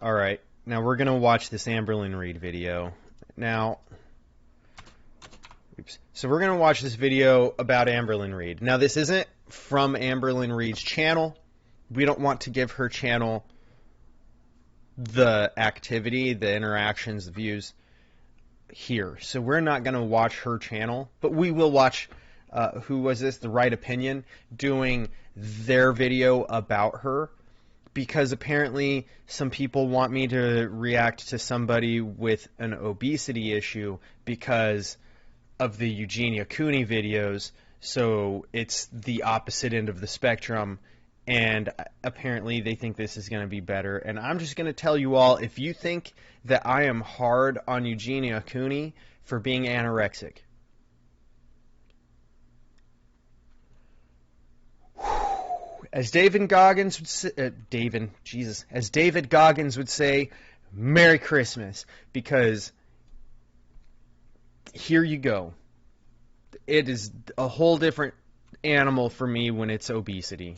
Alright, now we're going to watch this Amberlynn Reid video. Now, so we're going to watch this video about Amberlynn Reid. Now, this isn't from Amberlynn Reid's channel. We don't want to give her channel the activity, the interactions, the views here. So we're not going to watch her channel, but we will watch, who was this? The Right Opinion, doing their video about her. Because apparently some people want me to react to somebody with an obesity issue because of the Eugenia Cooney videos, so it's the opposite end of the spectrum, and apparently they think this is going to be better. And I'm just going to tell you all, if you think that I am hard on Eugenia Cooney for being anorexic, as David Goggins would say, as David Goggins would say, Merry Christmas, because here you go. It is a whole different animal for me when it's obesity.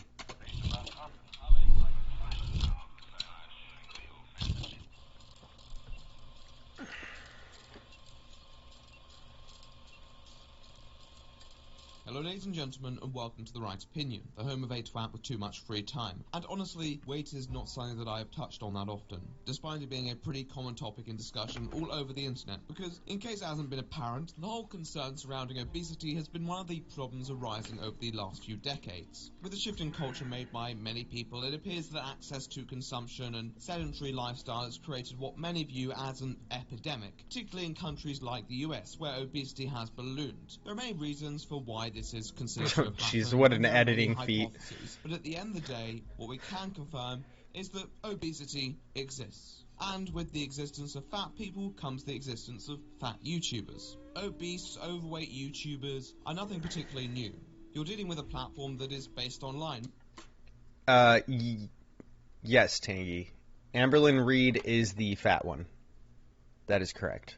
Hello ladies and gentlemen, and welcome to The Right Opinion, the home of a twat with too much free time. And honestly, weight is not something that I have touched on that often, despite it being a pretty common topic in discussion all over the internet, because in case it hasn't been apparent, the whole concern surrounding obesity has been one of the problems arising over the last few decades. With the shift in culture made by many people, it appears that access to consumption and sedentary lifestyle has created what many view as an epidemic, particularly in countries like the US, where obesity has ballooned. There are many reasons for why this is considered to have Jeez, happened, what and an there are many editing feat. hypotheses. But at the end of the day, what we can confirm is that obesity exists. And with the existence of fat people comes the existence of fat YouTubers. Obese, overweight YouTubers are nothing particularly new. You're dealing with a platform that is based online. Yes, Tangy. Amberlynn Reid is the fat one. That is correct.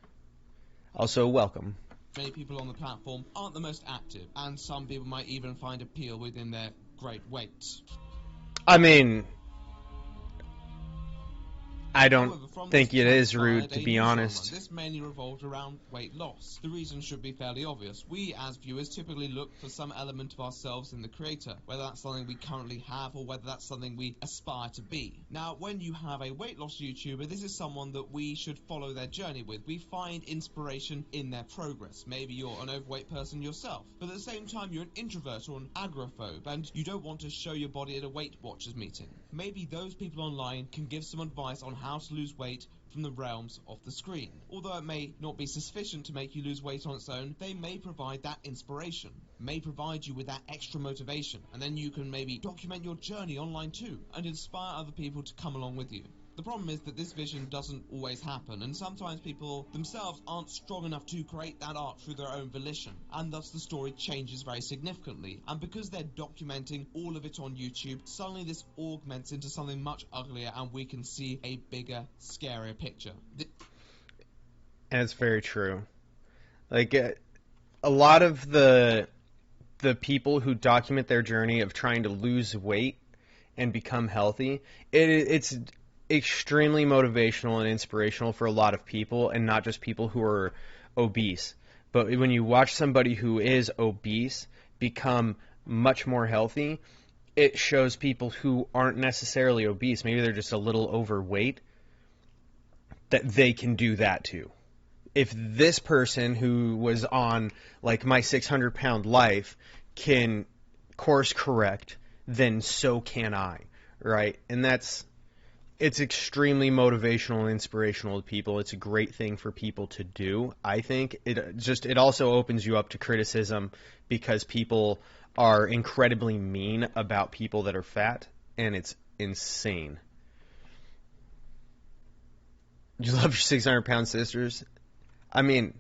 Also, welcome. Many people on the platform aren't the most active, and some people might even find appeal within their great weight. I mean, I don't However, from think this it is transpired rude, to a be new genre. honest. This mainly revolved around weight loss. The reason should be fairly obvious. We, as viewers, typically look for some element of ourselves in the creator, whether that's something we currently have or whether that's something we aspire to be. Now, when you have a weight loss YouTuber, this is someone that we should follow their journey with. We find inspiration in their progress. Maybe you're an overweight person yourself, but at the same time you're an introvert or an agoraphobe, and you don't want to show your body at a Weight Watchers meeting. Maybe those people online can give some advice on how to lose weight from the realms of the screen. Although it may not be sufficient to make you lose weight on its own, they may provide that inspiration, may provide you with that extra motivation, and then you can maybe document your journey online too, and inspire other people to come along with you. The problem is that this vision doesn't always happen, and sometimes people themselves aren't strong enough to create that art through their own volition, and thus the story changes very significantly. And because they're documenting all of it on YouTube, suddenly this augments into something much uglier, and we can see a bigger, scarier picture. And it's very true. Like, a lot of the people who document their journey of trying to lose weight and become healthy, it's extremely motivational and inspirational for a lot of people, and not just people who are obese. But when you watch somebody who is obese become much more healthy, it shows people who aren't necessarily obese, maybe they're just a little overweight, that they can do that too. If this person who was on, like, my 600-pound life can course correct, then so can I, right? And it's extremely motivational and inspirational to people. It's a great thing for people to do. I think it also opens you up to criticism, because people are incredibly mean about people that are fat, and it's insane. You love your 600-pound sisters? I mean,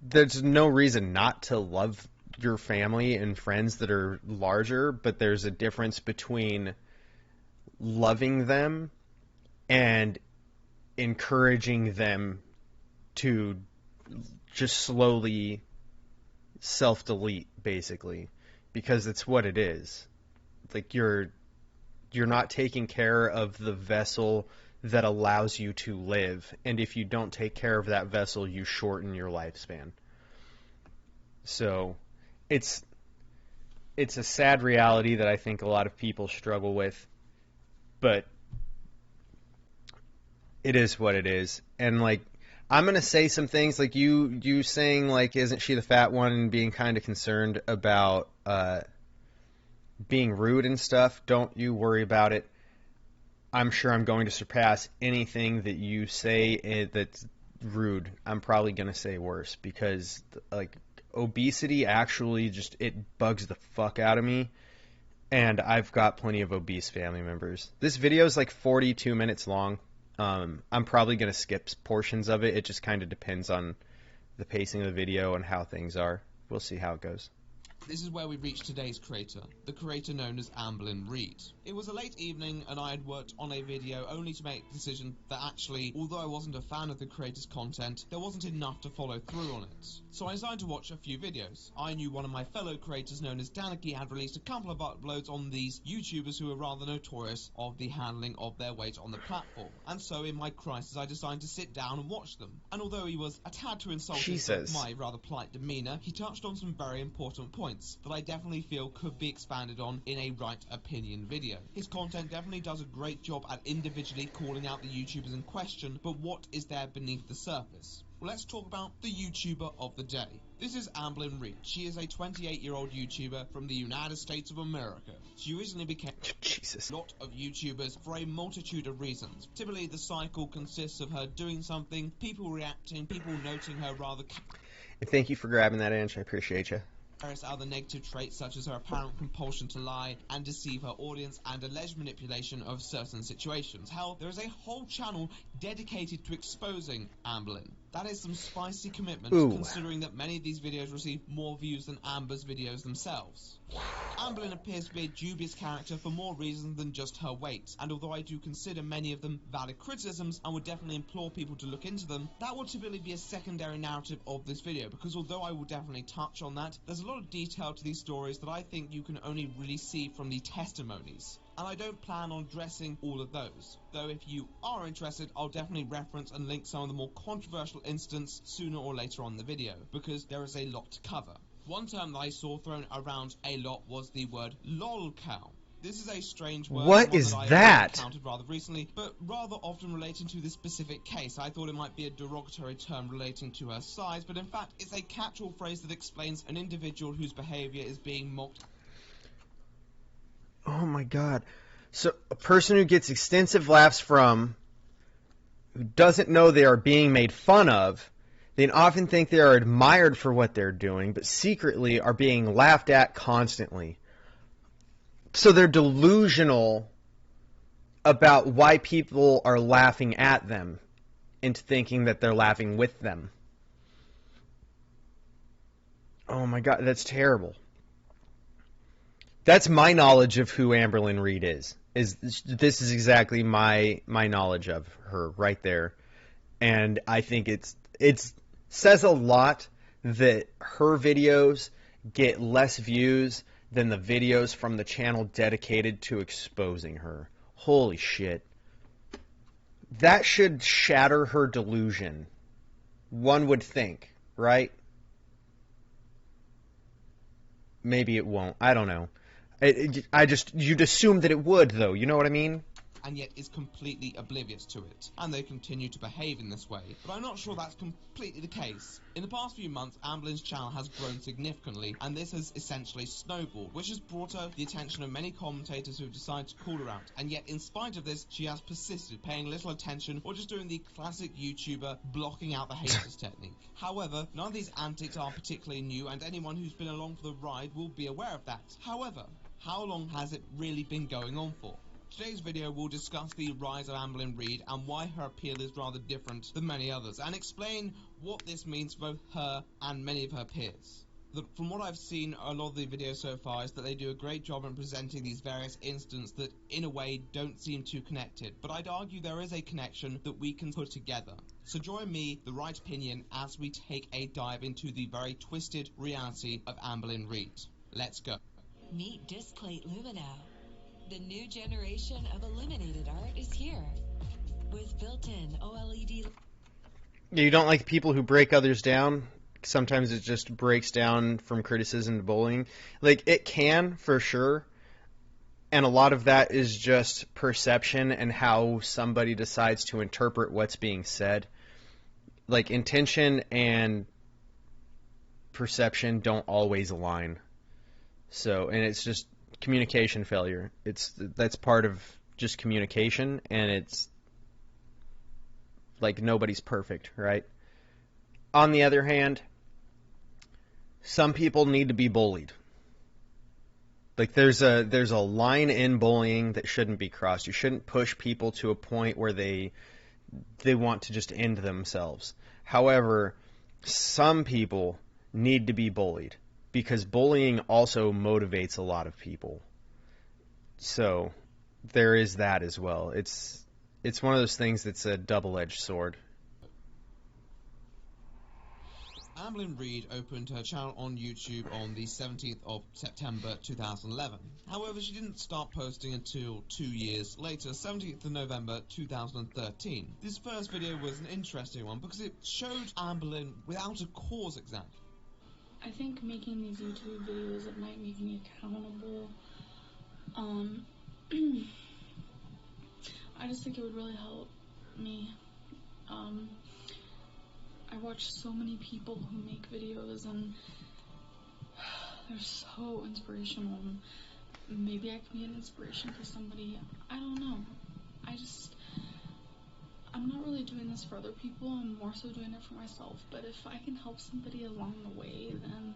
there's no reason not to love your family and friends that are larger, but there's a difference between loving them and encouraging them to just slowly self-delete, basically, because it's what it is. Like, you're you're not taking care of the vessel that allows you to live. And if you don't take care of that vessel, you shorten your lifespan. So it's a sad reality that I think a lot of people struggle with, but it is what it is. And like, I'm gonna say some things like you saying like, isn't she the fat one, and being kind of concerned about being rude and stuff. Don't you worry about it. I'm sure I'm going to surpass anything that you say that's rude. I'm probably going to say worse, because like, obesity actually just, it bugs the fuck out of me, and I've got plenty of obese family members. This video is like 42 minutes long. I'm probably going to skip portions of it. It just kind of depends on the pacing of the video and how things are. We'll see how it goes. This is where we reach today's creator, the creator known as Amberlynn Reid. It was a late evening and I had worked on a video only to make the decision that actually, although I wasn't a fan of the creator's content, there wasn't enough to follow through on it. So I decided to watch a few videos. I knew one of my fellow creators known as Danica had released a couple of uploads on these YouTubers who are rather notorious of the handling of their weight on the platform. And so in my crisis I decided to sit down and watch them. And although he was a tad too insulting for my rather polite demeanour, he touched on some very important points that I definitely feel could be expanded on in a right opinion video. His content definitely does a great job at individually calling out the YouTubers in question, but what is there beneath the surface? Well, let's talk about the YouTuber of the day. This is Amberlynn Reid. She is a 28-year-old YouTuber from the United States of America. She recently became a lot of YouTubers for a multitude of reasons. Typically, the cycle consists of her doing something, people reacting, people noting her rather... Thank you for grabbing that inch. I appreciate you. Various other negative traits such as her apparent compulsion to lie and deceive her audience and alleged manipulation of certain situations. Hell, there is a whole channel dedicated to exposing Amberlynn. That is some spicy commitment, considering that many of these videos receive more views than Amber's videos themselves. Amberlynn appears to be a dubious character for more reasons than just her weight, and although I do consider many of them valid criticisms and would definitely implore people to look into them, that will typically be a secondary narrative of this video, because although I will definitely touch on that, there's a lot of detail to these stories that I think you can only really see from the testimonies. And I don't plan on addressing all of those, though if you are interested, I'll definitely reference and link some of the more controversial incidents sooner or later on in the video, because there is a lot to cover. One term that I saw thrown around a lot was the word lolcow. This is a strange word. What is that? I encountered rather recently, but rather often relating to this specific case. I thought it might be a derogatory term relating to her size, but in fact it's a catch-all phrase that explains an individual whose behavior is being mocked. Oh my god. So a person who gets extensive laughs from, who doesn't know they are being made fun of, they often think they are admired for what they're doing, but secretly are being laughed at constantly. So they're delusional about why people are laughing at them into thinking that they're laughing with them. Oh my god, that's terrible. That's my knowledge of who Amberlynn Reid is. This is exactly my knowledge of her right there. And I think it says a lot that her videos get less views than the videos from the channel dedicated to exposing her. Holy shit. That should shatter her delusion. One would think, right? Maybe it won't. I don't know. You'd assume that it would, though. You know what I mean? And yet is completely oblivious to it, and they continue to behave in this way. But I'm not sure that's completely the case. In the past few months, Amberlynn's channel has grown significantly, and this has essentially snowballed, which has brought her the attention of many commentators who have decided to call her out. And yet, in spite of this, she has persisted, paying little attention, or just doing the classic YouTuber blocking out the haters technique. However, none of these antics are particularly new, and anyone who's been along for the ride will be aware of that. However, how long has it really been going on for? Today's video will discuss the rise of Amberlynn Reid and why her appeal is rather different than many others, and explain what this means for both her and many of her peers. From what I've seen a lot of the videos so far is that they do a great job in presenting these various incidents that in a way don't seem too connected, but I'd argue there is a connection that we can put together. So join me, The Right Opinion, as we take a dive into the very twisted reality of Amberlynn Reid. Let's go. Meet Displate Lumino. The new generation of illuminated art is here. With built-in OLED... You don't like people who break others down? Sometimes it just breaks down from criticism to bullying. Like, it can, for sure. And a lot of that is just perception and how somebody decides to interpret what's being said. Like, intention and perception don't always align. So, and it's just communication failure. That's part of just communication, and it's like nobody's perfect, right? On the other hand, some people need to be bullied. Like, there's a line in bullying that shouldn't be crossed. You shouldn't push people to a point where they want to just end themselves. However, some people need to be bullied because bullying also motivates a lot of people. So there is that as well. It's one of those things that's a double-edged sword. Amberlynn Reid opened her channel on YouTube on the 17th of September 2011. However, she didn't start posting until 2 years later, 17th of November 2013. This first video was an interesting one because it showed Amberlynn without a cause example. I think making these YouTube videos, it might make me accountable. I just think it would really help me. I watch so many people who make videos and they're so inspirational. Maybe I can be an inspiration for somebody. I don't know. I'm not really doing this for other people. I'm more so doing it for myself. But if I can help somebody along the way, then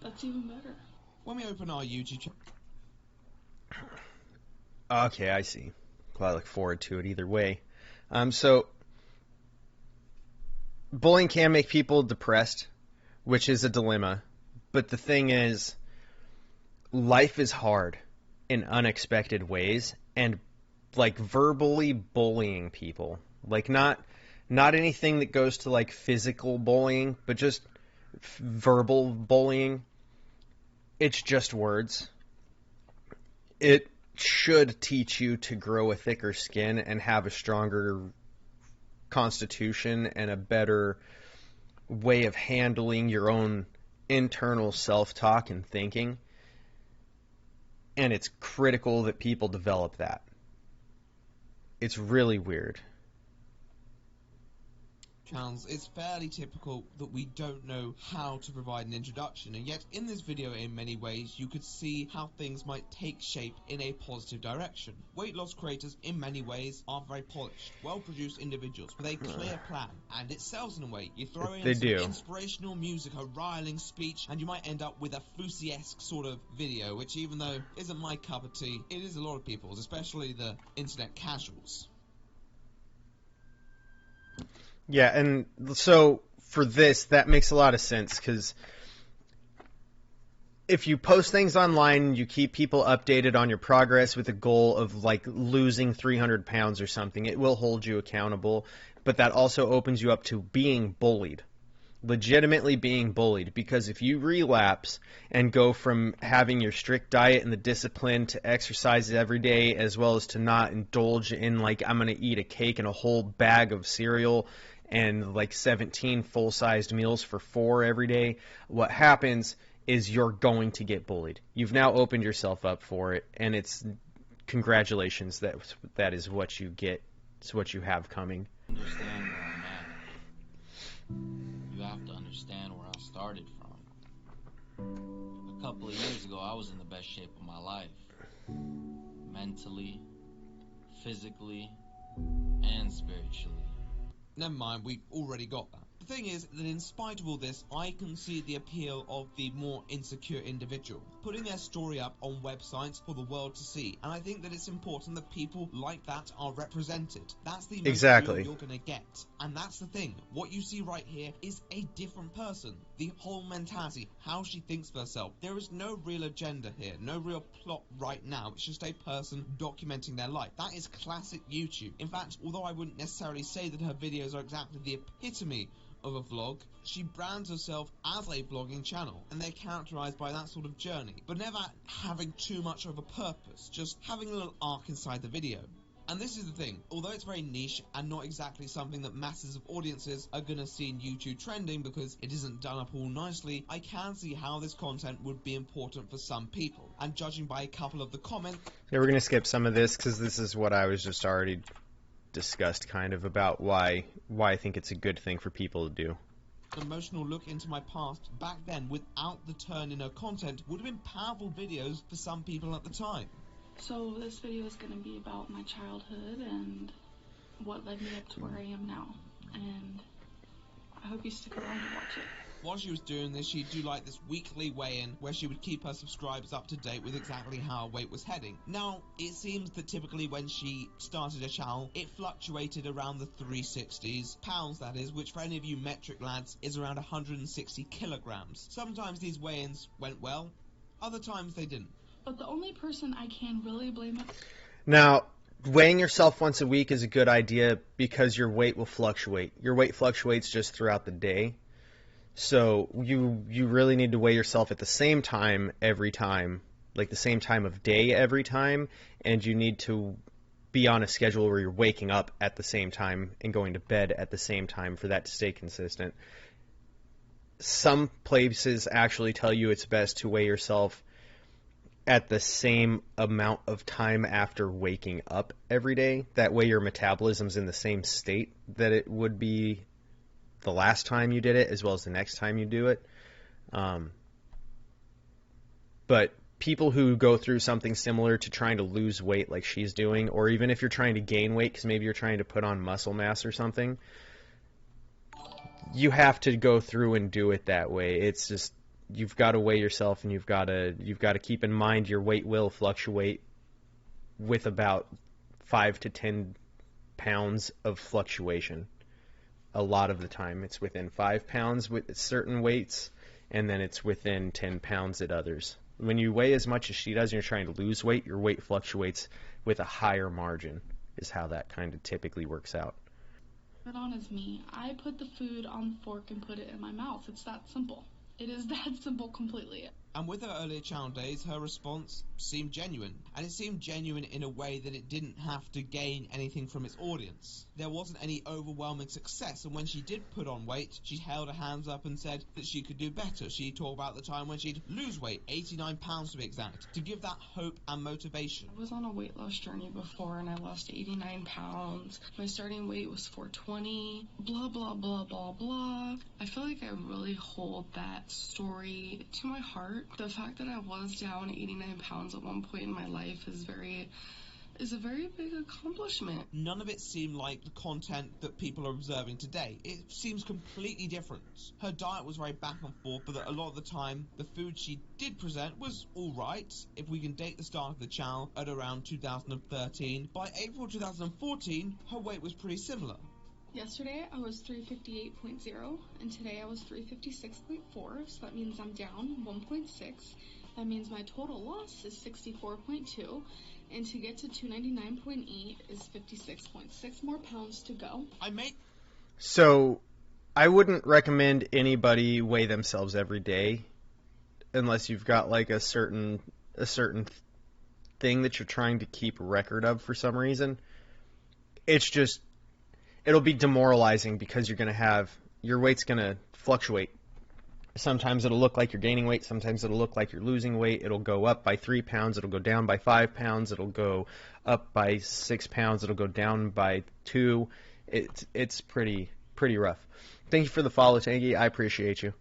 that's even better. When we open our YouTube channel... Okay, I see. Well, I look forward to it either way. So bullying can make people depressed, which is a dilemma. But the thing is, life is hard in unexpected ways, and like verbally bullying people, like not anything that goes to like physical bullying, but just verbal bullying. It's just words. It should teach you to grow a thicker skin and have a stronger constitution and a better way of handling your own internal self-talk and thinking. And it's critical that people develop that. It's really weird. Channels, it's fairly typical that we don't know how to provide an introduction, and yet in this video in many ways you could see how things might take shape in a positive direction. Weight loss creators in many ways are very polished, well-produced individuals with a clear plan, and it sells in a way. You throw in some inspirational music, a riling speech, and you might end up with a Fousey-esque sort of video, which even though isn't my cup of tea, it is a lot of people's, especially the internet casuals. Yeah, and so for this, that makes a lot of sense, because if you post things online, you keep people updated on your progress with a goal of like losing 300 pounds or something, it will hold you accountable, but that also opens you up to being bullied, legitimately being bullied, because if you relapse and go from having your strict diet and the discipline to exercise every day, as well as to not indulge in like, I'm going to eat a cake and a whole bag of cereal and like 17 full-sized meals for 4 every day, what happens is you're going to get bullied. You've now opened yourself up for it, and it's congratulations, that is what you get. It's what you have coming. Understand where I'm at. You have to understand where I started from. A couple of years ago, I was in the best shape of my life. Mentally, physically, and spiritually. Never mind, we already got that. The thing is that in spite of all this, I can see the appeal of the more insecure individual, putting their story up on websites for the world to see, and I think that it's important that people like that are represented. That's the most real you're going to get, and that's the thing. What you see right here is a different person. The whole mentality, how she thinks of herself. There is no real agenda here, no real plot right now. It's just a person documenting their life. That is classic YouTube. In fact, although I wouldn't necessarily say that her videos are exactly the epitome of a vlog, she brands herself as a vlogging channel, and they're characterized by that sort of journey, but never having too much of a purpose, just having a little arc inside the video. And this is the thing, although it's very niche and not exactly something that masses of audiences are gonna see in YouTube trending because it isn't done up all nicely, I can see how this content would be important for some people. And judging by a couple of the comments... Yeah, we're gonna skip some of this because this is what I was just already discussed kind of about why I think it's a good thing for people to do. Emotional look into my past back then without the turn in her content would have been powerful videos for some people at the time. So this video is going to be about my childhood and what led me up to where I am now. And I hope you stick around to watch it. While she was doing this, she'd do like this weekly weigh-in where she would keep her subscribers up to date with exactly how her weight was heading. Now, it seems that typically when she started her channel, it fluctuated around the 360s, pounds that is, which for any of you metric lads is around 160 kilograms. Sometimes these weigh-ins went well, other times they didn't. But the only person I can really blame it... Now, weighing yourself once a week is a good idea because your weight will fluctuate. Your weight fluctuates just throughout the day. So you really need to weigh yourself at the same time every time, like the same time of day every time, and you need to be on a schedule where you're waking up at the same time and going to bed at the same time for that to stay consistent. Some places actually tell you it's best to weigh yourself at the same amount of time after waking up every day. That way your metabolism's in the same state that it would be the last time you did it as well as the next time you do it. But people who go through something similar to trying to lose weight like she's doing, or even if you're trying to gain weight because maybe you're trying to put on muscle mass or something, you have to go through and do it that way. It's just, you've got to weigh yourself, and you've got to keep in mind your weight will fluctuate with about 5 to 10 pounds of fluctuation. A lot of the time it's within 5 pounds with certain weights, and then it's within 10 pounds at others. When you weigh as much as she does and you're trying to lose weight, your weight fluctuates with a higher margin, is how that kind of typically works out. It on is me. I put the food on the fork and put it in my mouth. It's that simple. It is that simple completely. And with her earlier channel days, her response seemed genuine. And it seemed genuine in a way that it didn't have to gain anything from its audience. There wasn't any overwhelming success, and when she did put on weight, she held her hands up and said that she could do better. She talked about the time when she'd lose weight, 89 pounds to be exact, to give that hope and motivation. I was on a weight loss journey before, and I lost 89 pounds. My starting weight was 420, blah, blah, blah, blah, blah. I feel like I really hold that story to my heart. The fact that I was down 89 pounds at one point in my life is a very big accomplishment. None of it seemed like the content that people are observing today. It seems completely different. Her diet was very back and forth, but a lot of the time, the food she did present was alright. If we can date the start of the channel at around 2013, by April 2014, her weight was pretty similar. Yesterday I was 358.0 and today I was 356.4, so that means I'm down 1.6. That means my total loss is 64.2, and to get to 299.8 is 56.6 more pounds to go. So I wouldn't recommend anybody weigh themselves every day unless you've got like a certain thing that you're trying to keep record of for some reason. It's just, it'll be demoralizing because your weight's going to fluctuate. Sometimes it'll look like you're gaining weight. Sometimes it'll look like you're losing weight. It'll go up by 3 pounds. It'll go down by 5 pounds. It'll go up by 6 pounds. It'll go down by 2. It's pretty rough. Thank you for the follow, Tangy. I appreciate you.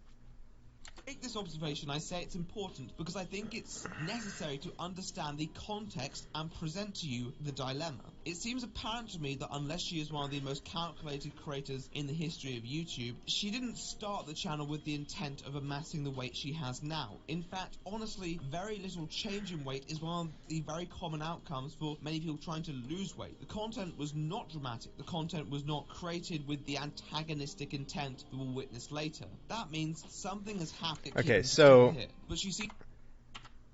Make this observation, I say it's important because I think it's necessary to understand the context and present to you the dilemma. It seems apparent to me that unless she is one of the most calculated creators in the history of YouTube, she didn't start the channel with the intent of amassing the weight she has now. In fact, honestly, very little change in weight is one of the very common outcomes for many people trying to lose weight. The content was not dramatic. The content was not created with the antagonistic intent that we'll witness later. That means something has happened. Okay, so but you see,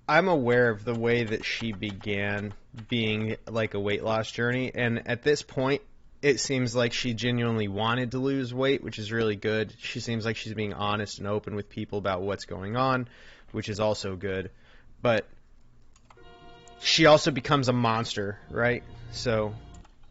I'm aware of the way that she began being like a weight loss journey, and at this point, it seems like she genuinely wanted to lose weight, which is really good. She seems like she's being honest and open with people about what's going on, which is also good. But she also becomes a monster, right? So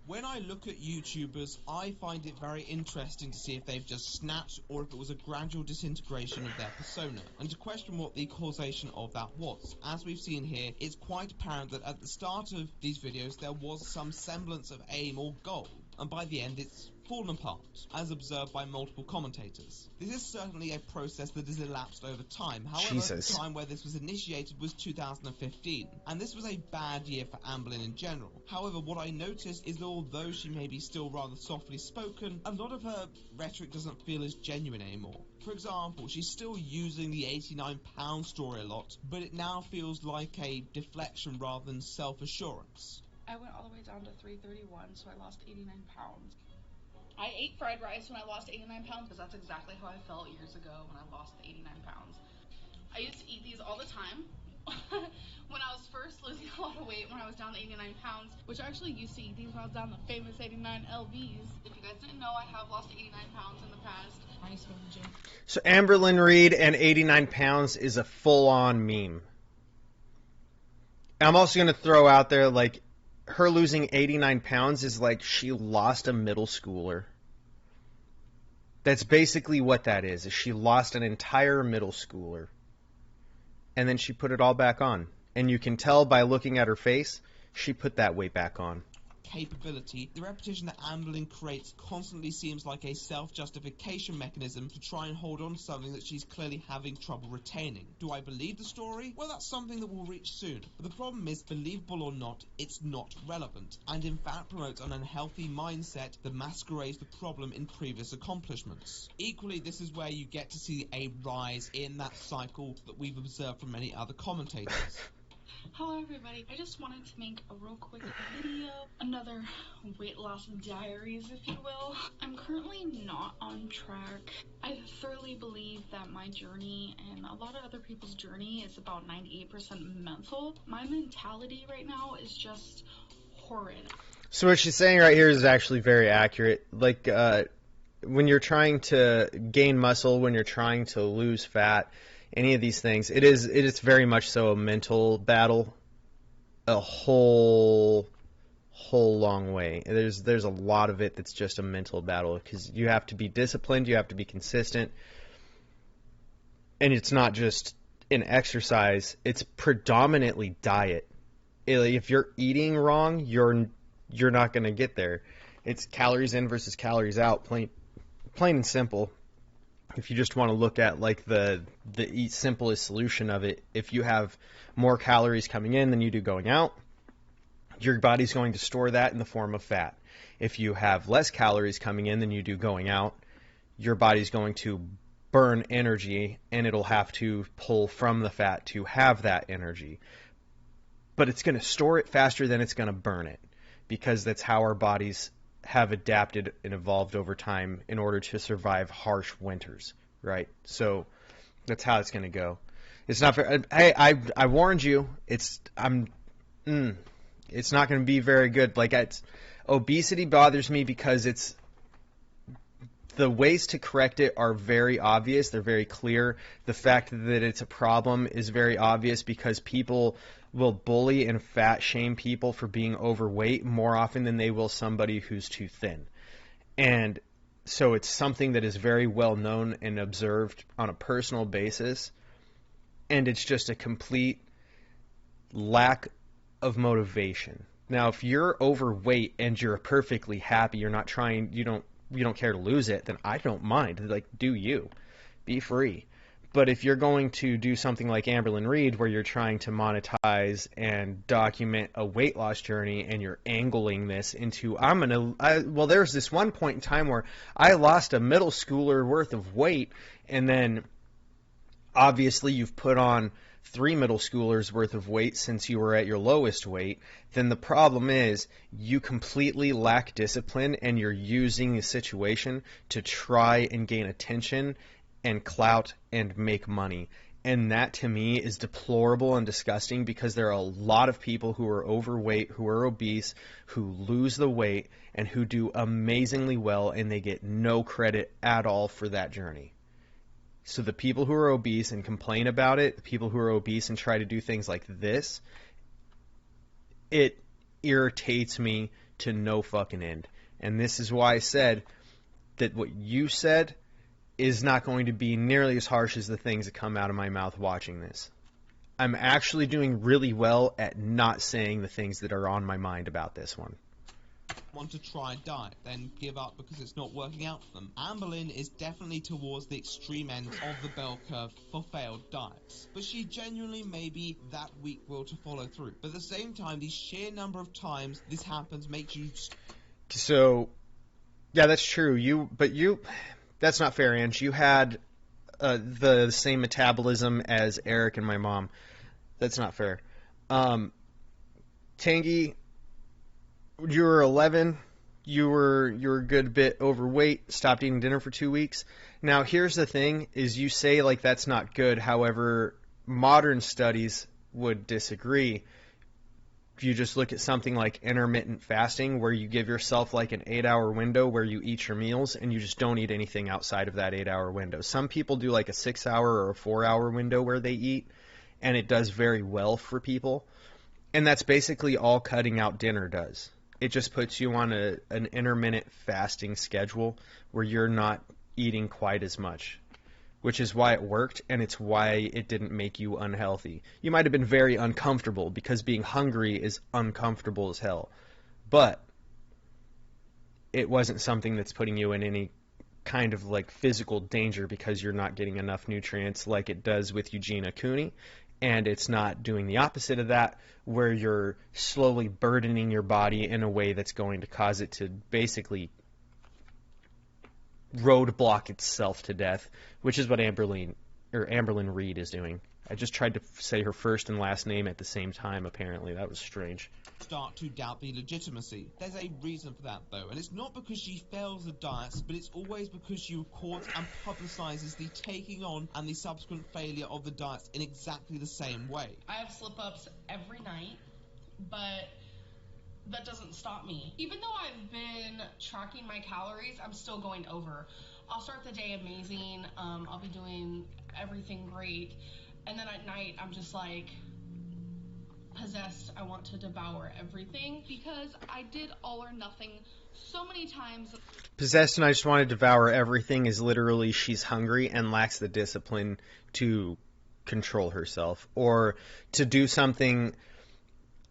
When I look at YouTubers, I find it very interesting to see if they've just snapped or if it was a gradual disintegration of their persona, and to question what the causation of that was. As we've seen here, it's quite apparent that at the start of these videos there was some semblance of aim or goal, and by the end it's fallen apart, as observed by multiple commentators. This is certainly a process that has elapsed over time. However, Jesus. the time where this was initiated was 2015, and this was a bad year for Amberlynn in general. However, what I noticed is that although she may be still rather softly spoken, a lot of her rhetoric doesn't feel as genuine anymore. For example, she's still using the 89-pound story a lot, but it now feels like a deflection rather than self-assurance. I went all the way down to 331, so I lost 89 pounds. I ate fried rice when I lost 89 pounds because that's exactly how I felt years ago when I lost the 89 pounds. I used to eat these all the time when I was first losing a lot of weight when I was down to 89 pounds, which I actually used to eat these when I was down to famous 89 LBs. If you guys didn't know, I have lost 89 pounds in the past. I used to go to the gym. So Amberlynn Reid and 89 pounds is a full-on meme. I'm also going to throw out there, like, her losing 89 pounds is like she lost a middle schooler. That's basically what that is she lost an entire middle schooler. And then she put it all back on. And you can tell by looking at her face, she put that weight back on. Capability, the repetition that Amberlynn creates constantly seems like a self-justification mechanism to try and hold on to something that she's clearly having trouble retaining. Do I believe the story? Well, that's something that we'll reach soon. But the problem is, believable or not, it's not relevant, and in fact promotes an unhealthy mindset that masquerades the problem in previous accomplishments. Equally, this is where you get to see a rise in that cycle that we've observed from many other commentators. Hello everybody, I just wanted to make a real quick video, another weight loss diaries if you will. I'm currently not on track. I thoroughly believe that my journey and a lot of other people's journey is about 98% mental. My mentality right now is just horrid. So what she's saying right here is actually very accurate. Like, when you're trying to gain muscle, when you're trying to lose fat, any of these things, it is very much so a mental battle, a whole long way. There's a lot of it that's just a mental battle because you have to be disciplined, you have to be consistent, and it's not just an exercise, it's predominantly diet. If you're eating wrong, you're not going to get there. It's calories in versus calories out, plain and simple. If you just want to look at like the simplest solution of it, if you have more calories coming in than you do going out, your body's going to store that in the form of fat. If you have less calories coming in than you do going out, your body's going to burn energy and it'll have to pull from the fat to have that energy. But it's going to store it faster than it's going to burn it because that's how our bodies have adapted and evolved over time in order to survive harsh winters, right? So that's how it's going to go. It's not fair. Hey, I warned you. It's not going to be very good. Like, obesity bothers me because the ways to correct it are very obvious. They're very clear. The fact that it's a problem is very obvious because people will bully and fat shame people for being overweight more often than they will somebody who's too thin. And so it's something that is very well known and observed on a personal basis. And it's just a complete lack of motivation. Now, if you're overweight and you're perfectly happy, you're not trying, you don't care to lose it, then I don't mind. Like, do you. Be free. But if you're going to do something like Amberlynn Reid, where you're trying to monetize and document a weight loss journey, and you're angling this into, well, there's this one point in time where I lost a middle schooler worth of weight, and then obviously you've put on 3 middle schoolers worth of weight since you were at your lowest weight, then the problem is you completely lack discipline and you're using the situation to try and gain attention and clout and make money. And that to me is deplorable and disgusting, because there are a lot of people who are overweight, who are obese, who lose the weight, and who do amazingly well, and they get no credit at all for that journey. So the people who are obese and complain about it, the people who are obese and try to do things like this, it irritates me to no fucking end. And this is why I said that what you said is not going to be nearly as harsh as the things that come out of my mouth watching this. I'm actually doing really well at not saying the things that are on my mind about this one. Want to try a diet, then give up because it's not working out for them. Amberlynn is definitely towards the extreme end of the bell curve for failed diets, but she genuinely may be that weak-willed to follow through. But at the same time, the sheer number of times this happens makes you... So, yeah, that's true. That's not fair, Ange. You had the same metabolism as Eric and my mom. That's not fair. Tangy, you were 11. You were a good bit overweight. Stopped eating dinner for 2 weeks. Now, here's the thing: is you say like that's not good. However, modern studies would disagree. If you just look at something like intermittent fasting, where you give yourself like an 8-hour window where you eat your meals and you just don't eat anything outside of that 8-hour window. Some people do like a 6-hour or a 4-hour window where they eat, and it does very well for people. And that's basically all cutting out dinner does. It just puts you on an intermittent fasting schedule where you're not eating quite as much, which is why it worked, and it's why it didn't make you unhealthy. You might have been very uncomfortable, because being hungry is uncomfortable as hell. But it wasn't something that's putting you in any kind of like physical danger because you're not getting enough nutrients like it does with Eugenia Cooney. And it's not doing the opposite of that, where you're slowly burdening your body in a way that's going to cause it to basically roadblock itself to death, which is what Amberlynn Reid is doing. I just tried to say her first and last name at the same time, apparently. That was strange. Start to doubt the legitimacy. There's a reason for that, though, and it's not because she fails the diets, but it's always because she records and publicizes the taking on and the subsequent failure of the diets in exactly the same way. I have slip-ups every night, but that doesn't stop me. Even though I've been tracking my calories, I'm still going over. I'll start the day amazing, I'll be doing everything great, and then at night I'm just like possessed. I want to devour everything because I did all or nothing so many times. Possessed and I just want to devour everything is literally she's hungry and lacks the discipline to control herself, or to do something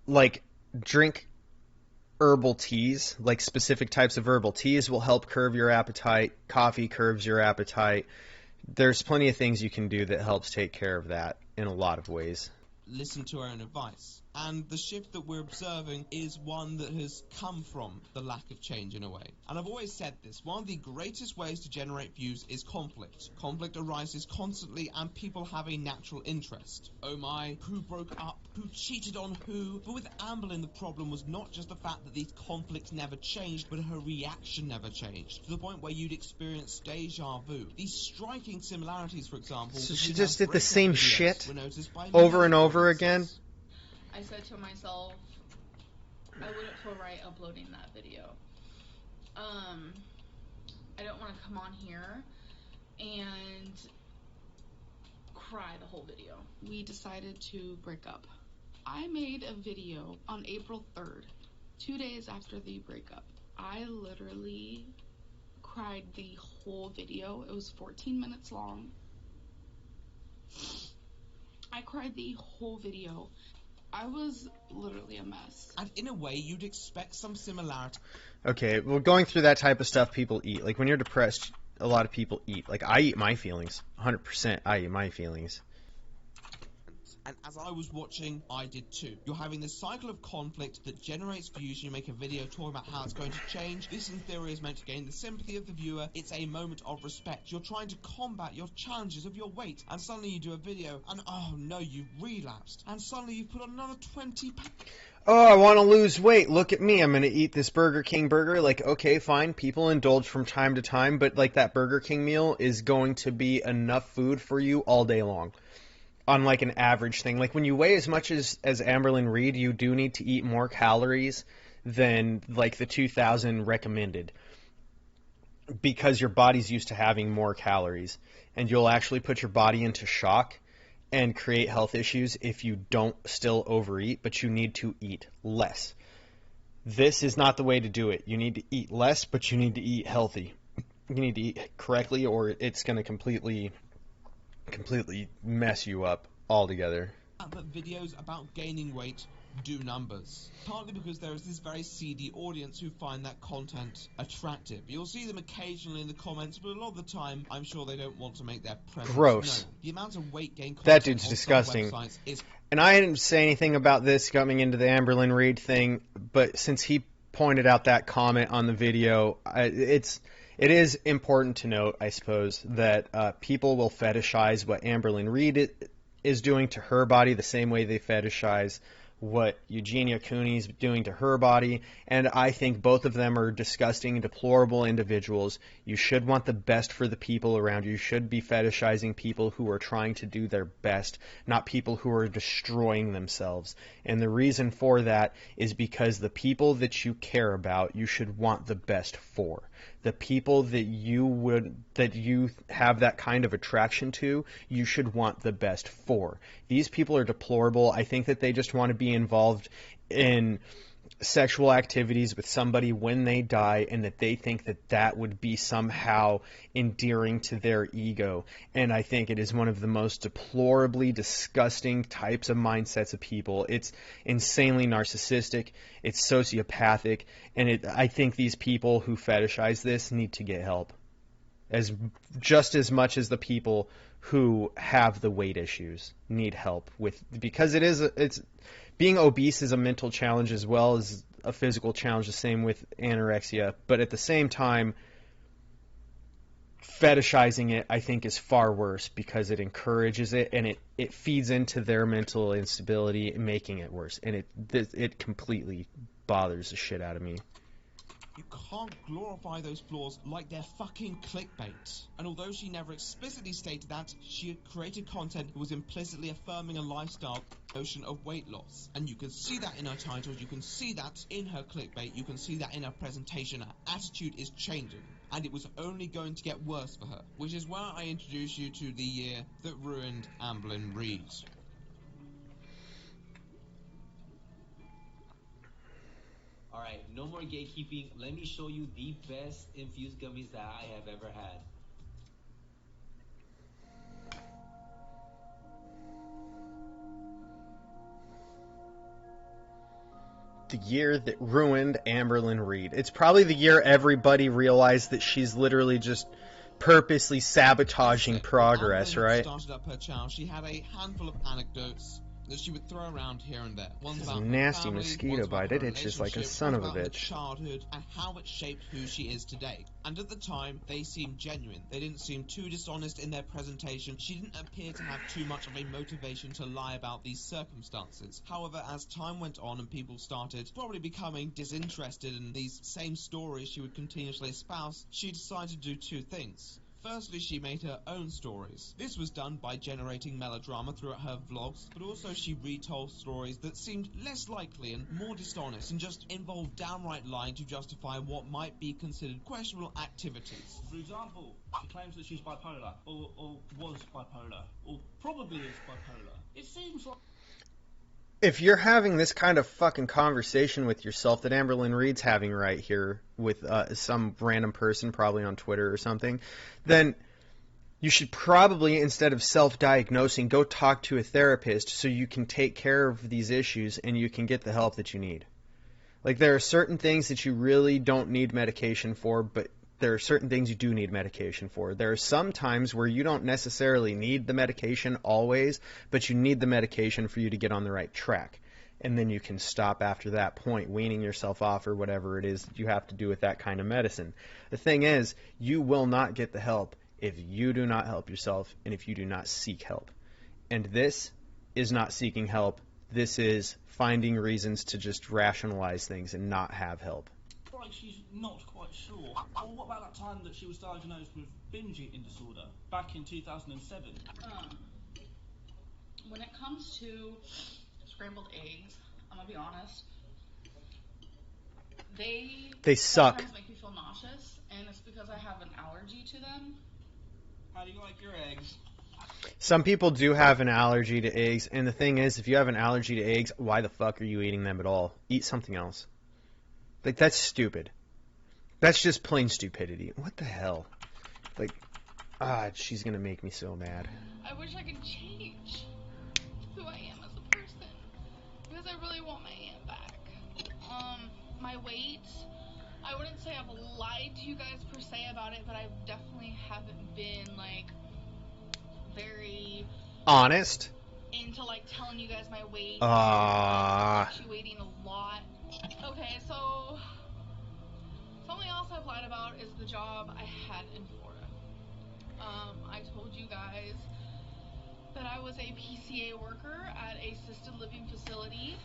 like drink herbal teas, like specific types of herbal teas will help curb your appetite. Coffee curbs your appetite. There's plenty of things you can do that helps take care of that in a lot of ways. Listen to her own advice. And the shift that we're observing is one that has come from the lack of change in a way. And I've always said this, one of the greatest ways to generate views is conflict. Conflict arises constantly and people have a natural interest. Oh my, who broke up? Who cheated on who? But with Amberlynn, the problem was not just the fact that these conflicts never changed, but her reaction never changed. To the point where you'd experience deja vu. These striking similarities, for example... So she just did the same shit over and over again? I said to myself, I wouldn't feel right uploading that video. I don't want to come on here and cry the whole video. We decided to break up. I made a video on April 3rd, 2 days after the breakup. I literally cried the whole video. It was 14 minutes long. I cried the whole video. I was literally a mess. And in a way, you'd expect some similarity. Okay, well, going through that type of stuff, people eat. Like, when you're depressed, a lot of people eat. Like, I eat my feelings. 100% I eat my feelings. And as I was watching, I did too. You're having this cycle of conflict that generates views. You make a video talking about how it's going to change. This, in theory, is meant to gain the sympathy of the viewer. It's a moment of respect. You're trying to combat your challenges of your weight. And suddenly you do a video, and oh no, you've relapsed. And suddenly you've put on another 20 pounds. Oh, I want to lose weight. Look at me. I'm going to eat this Burger King burger. Like, okay, fine. People indulge from time to time. But, like, that Burger King meal is going to be enough food for you all day long. on like an average thing. Like when you weigh as much as Amberlynn Reid, you do need to eat more calories than like the 2,000 recommended, because your body's used to having more calories, and you'll actually put your body into shock and create health issues if you don't still overeat, but you need to eat less. This is not the way to do it. You need to eat less, but you need to eat healthy. You need to eat correctly, or it's going to completely mess you up altogether. But videos about gaining weight do numbers. Partly because there is this very seedy audience who find that content attractive. You'll see them occasionally in the comments, but a lot of the time, I'm sure they don't want to make their presence Gross. known. The amount of weight gain content That dude's on some disgusting. websites is... And I didn't say anything about this coming into the Amberlynn Reid thing, but since he pointed out that comment on the video, it is important to note, I suppose, that people will fetishize what Amberlynn Reid is doing to her body the same way they fetishize what Eugenia Cooney's doing to her body, and I think both of them are disgusting, deplorable individuals. You should want the best for the people around you. You should be fetishizing people who are trying to do their best, not people who are destroying themselves. And the reason for that is because the people that you care about, you should want the best for. The people that you have that kind of attraction to, you should want the best for. These people are deplorable. I think that they just want to be involved in sexual activities with somebody when they die, and that they think that that would be somehow endearing to their ego. And I think it is one of the most deplorably disgusting types of mindsets of people. It's insanely narcissistic, it's sociopathic, and I think these people who fetishize this need to get help, just as much as the people who have the weight issues need help with, because it's being obese is a mental challenge as well as a physical challenge, the same with anorexia. But at the same time, fetishizing it, I think, is far worse because it encourages it, and it feeds into their mental instability, making it worse. And it completely bothers the shit out of me. You can't glorify those flaws like they're fucking clickbait. And although she never explicitly stated that, she had created content that was implicitly affirming a lifestyle notion of weight loss. And you can see that in her titles, you can see that in her clickbait, you can see that in her presentation. Her attitude is changing. And it was only going to get worse for her. Which is why I introduce you to the year that ruined Amberlynn Reid. Alright, no more gatekeeping. Let me show you the best infused gummies that I have ever had. The year that ruined Amberlynn Reid. It's probably the year everybody realized that she's literally just purposely sabotaging progress, right? Started up her channel. She had a handful of anecdotes that she would throw around here and there. One's This about is a her nasty family, mosquito one's about bite. her It itches like a relationship, son of one's a about her bitch. childhood and how it shaped who she is today. And at the time, they seemed genuine. They didn't seem too dishonest in their presentation. She didn't appear to have too much of a motivation to lie about these circumstances. However, as time went on and people started probably becoming disinterested in these same stories she would continuously espouse, she decided to do two things. Firstly, she made her own stories. This was done by generating melodrama throughout her vlogs, but also she retold stories that seemed less likely and more dishonest and just involved downright lying to justify what might be considered questionable activities. For example, she claims that she's bipolar, or was bipolar, or probably is bipolar. It seems like... If you're having this kind of fucking conversation with yourself that Amberlynn Reid's having right here with some random person, probably on Twitter or something, then you should probably, instead of self-diagnosing, go talk to a therapist so you can take care of these issues and you can get the help that you need. Like, there are certain things that you really don't need medication for, but there are certain things you do need medication for. There are some times where you don't necessarily need the medication always, but you need the medication for you to get on the right track. And then you can stop after that point, weaning yourself off or whatever it is that you have to do with that kind of medicine. The thing is, you will not get the help if you do not help yourself and if you do not seek help. And this is not seeking help. This is finding reasons to just rationalize things and not have help. like she's not quite sure. Or what about that time that she was diagnosed with binge eating disorder back in 2007? When it comes to scrambled eggs, I'm gonna be honest, they suck. Sometimes make me feel nauseous, and it's because I have an allergy to them. How do you like your eggs? Some people do have an allergy to eggs, and the thing is, if you have an allergy to eggs, why the fuck are you eating them at all? Eat something else. Like, that's stupid. That's just plain stupidity. What the hell? Like, she's gonna make me so mad. I wish I could change who I am as a person, because I really want my aunt back. My weight, I wouldn't say I've lied to you guys per se about it, but I definitely haven't been, like, very honest into, like, telling you guys my weight. I'm fluctuating a lot. Okay, so something else I've lied about is the job I had in Florida. I told you guys that I was a PCA worker at a assisted living facility,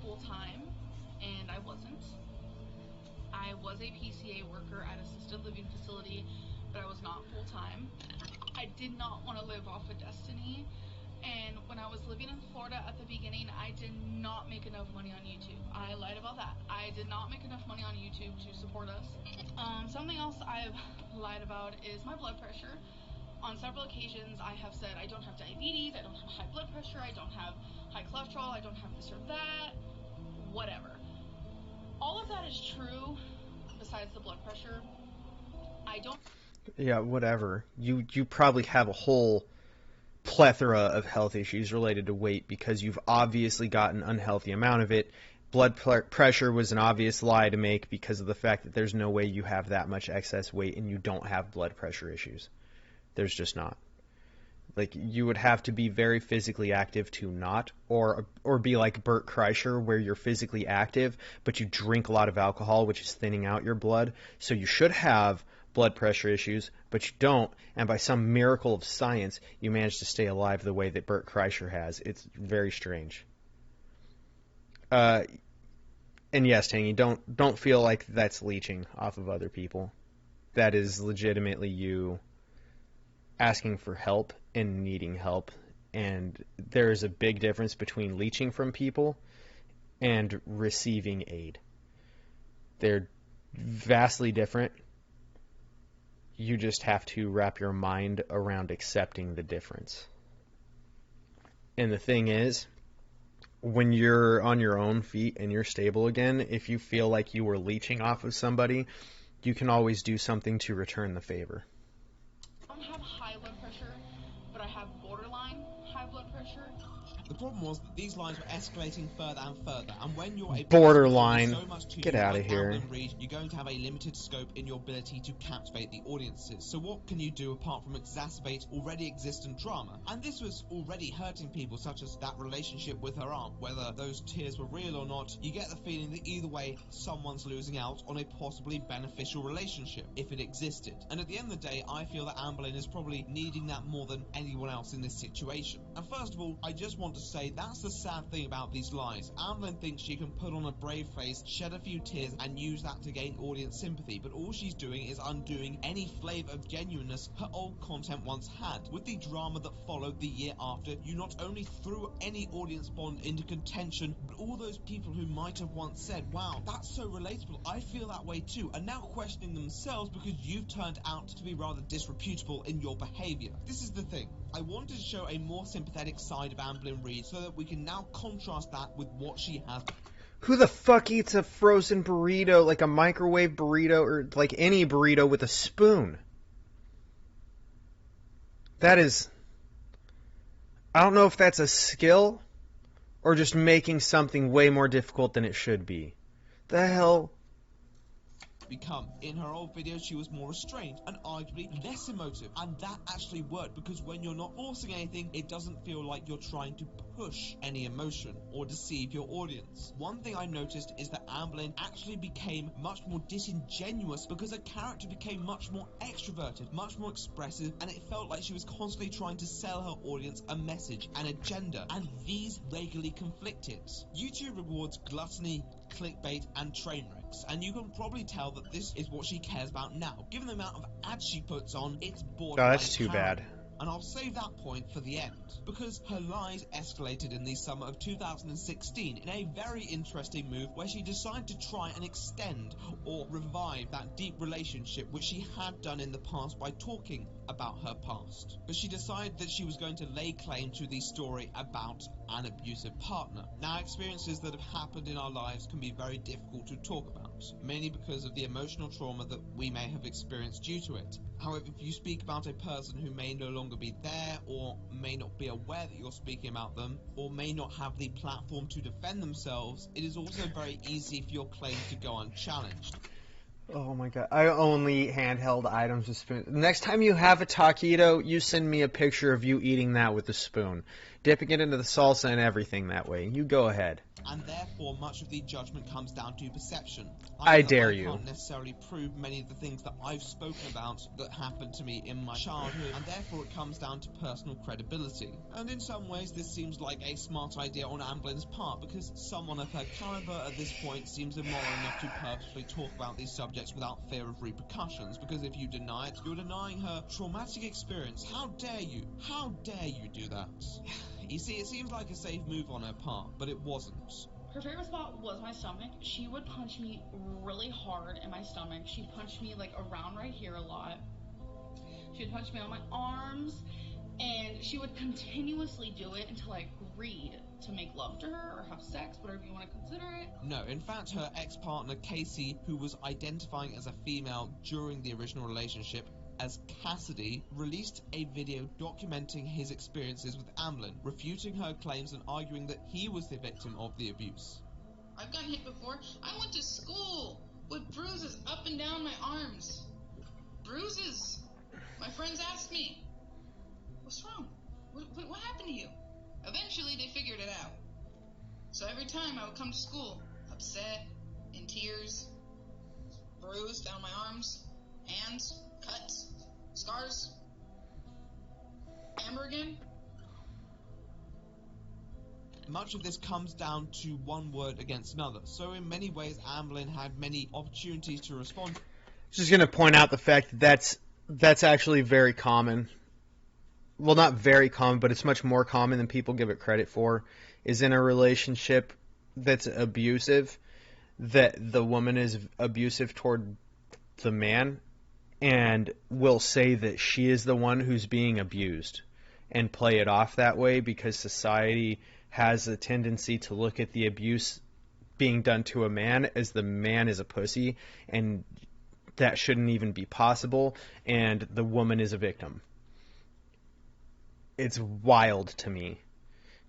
full-time, and I wasn't. I was a PCA worker at an assisted living facility, but I was not full-time. I did not want to live off of Destiny, and when I was living in Florida at the beginning, I did not make enough money on YouTube. I lied about that. I did not make enough money on YouTube to support us. Something else I've lied about is my blood pressure. On several occasions, I have said I don't have diabetes, I don't have high blood pressure, I don't have high cholesterol, I don't have this or that, whatever. All of that is true, besides the blood pressure. I don't... Yeah, whatever. You probably have a whole plethora of health issues related to weight because you've obviously got an unhealthy amount of it. Blood pressure was an obvious lie to make because of the fact that there's no way you have that much excess weight and you don't have blood pressure issues. There's just not. Like, you would have to be very physically active to not, or be like Bert Kreischer, where you're physically active, but you drink a lot of alcohol, which is thinning out your blood. So you should have blood pressure issues, but you don't, and by some miracle of science, you manage to stay alive the way that Bert Kreischer has. It's very strange. And yes, Tangy, don't feel like that's leeching off of other people. That is legitimately you asking for help and needing help, and there is a big difference between leeching from people and receiving aid. They're vastly different. You just have to wrap your mind around accepting the difference. And the thing is, when you're on your own feet and you're stable again, if you feel like you were leeching off of somebody, you can always do something to return the favor. I don't have high blood pressure, but I have borderline high blood pressure. The problem was that these lines were escalating further and further, and when you're a borderline, so much to get you, out of like here. Amberlynn Reid, you're going to have a limited scope in your ability to captivate the audiences. So what can you do apart from exacerbate already existent drama? And this was already hurting people, such as that relationship with her aunt. Whether those tears were real or not, you get the feeling that either way, someone's losing out on a possibly beneficial relationship, if it existed. And at the end of the day, I feel that Amberlynn is probably needing that more than anyone else in this situation. And first of all, I just want to say that's the sad thing about these lies. Amberlynn thinks she can put on a brave face, shed a few tears, and use that to gain audience sympathy, but all she's doing is undoing any flavour of genuineness her old content once had. With the drama that followed the year after, you not only threw any audience bond into contention, but all those people who might have once said, wow, that's so relatable, I feel that way too, are now questioning themselves because you've turned out to be rather disreputable in your behaviour. This is the thing. I wanted to show a more sympathetic side of Amberlynn Reid so that we can now contrast that with what she has. Who the fuck eats a frozen burrito, like a microwave burrito, or like any burrito with a spoon? That is... I don't know if that's a skill or just making something way more difficult than it should be. The hell... become. In her old videos, she was more restrained and arguably less emotive, and that actually worked because when you're not forcing anything, it doesn't feel like you're trying to push any emotion or deceive your audience. One thing I noticed is that Amberlynn actually became much more disingenuous because her character became much more extroverted, much more expressive, and it felt like she was constantly trying to sell her audience a message, an agenda, and these regularly conflicted. YouTube rewards gluttony, clickbait, and train wrecks, and you can probably tell that this is what she cares about now. Given the amount of ads she puts on, it's borderline. Oh, that's too bad. And I'll save that point for the end, because her lies escalated in the summer of 2016 in a very interesting move where she decided to try and extend or revive that deep relationship which she had done in the past by talking about her past. But she decided that she was going to lay claim to the story about an abusive partner. Now, experiences that have happened in our lives can be very difficult to talk about, mainly because of the emotional trauma that we may have experienced due to it. However, if you speak about a person who may no longer be there, or may not be aware that you're speaking about them, or may not have the platform to defend themselves, it is also very easy for your claim to go unchallenged. Oh my god, I only handheld items with spoon. Next time you have a taquito, you send me a picture of you eating that with a spoon. Dipping it into the salsa and everything that way. You go ahead. And therefore, much of the judgment comes down to perception. I dare you. I can't necessarily prove many of the things that I've spoken about that happened to me in my childhood, and therefore it comes down to personal credibility. And in some ways, this seems like a smart idea on Amberlynn's part, because someone of her caliber at this point seems immoral enough to purposefully talk about these subjects without fear of repercussions, because if you deny it, you're denying her traumatic experience. How dare you? How dare you do that? You see, it seems like a safe move on her part, but it wasn't. Her favorite spot was my stomach. She would punch me really hard in my stomach. She punched me like around right here a lot. She would punch me on my arms, and she would continuously do it until I agreed to make love to her or have sex, whatever you want to consider it. No, in fact, her ex-partner Casey, who was identifying as a female during the original relationship as Cassidy, released a video documenting his experiences with Amberlynn, refuting her claims and arguing that he was the victim of the abuse. I've gotten hit before. I went to school with bruises up and down my arms. Bruises. My friends asked me, "What's wrong? What happened to you?" Eventually, they figured it out. So every time I would come to school, upset, in tears, bruised down my arms, hands, cuts, scars. Amber again? Much of this comes down to one word against another, so in many ways Amberlynn had many opportunities to respond. Just going to point out the fact that that's actually very common. Well, not very common, but it's much more common than people give it credit for, is in a relationship that's abusive, that the woman is abusive toward the man and will say that she is the one who's being abused and play it off that way because society has a tendency to look at the abuse being done to a man as the man is a pussy, and that shouldn't even be possible, and the woman is a victim. It's wild to me.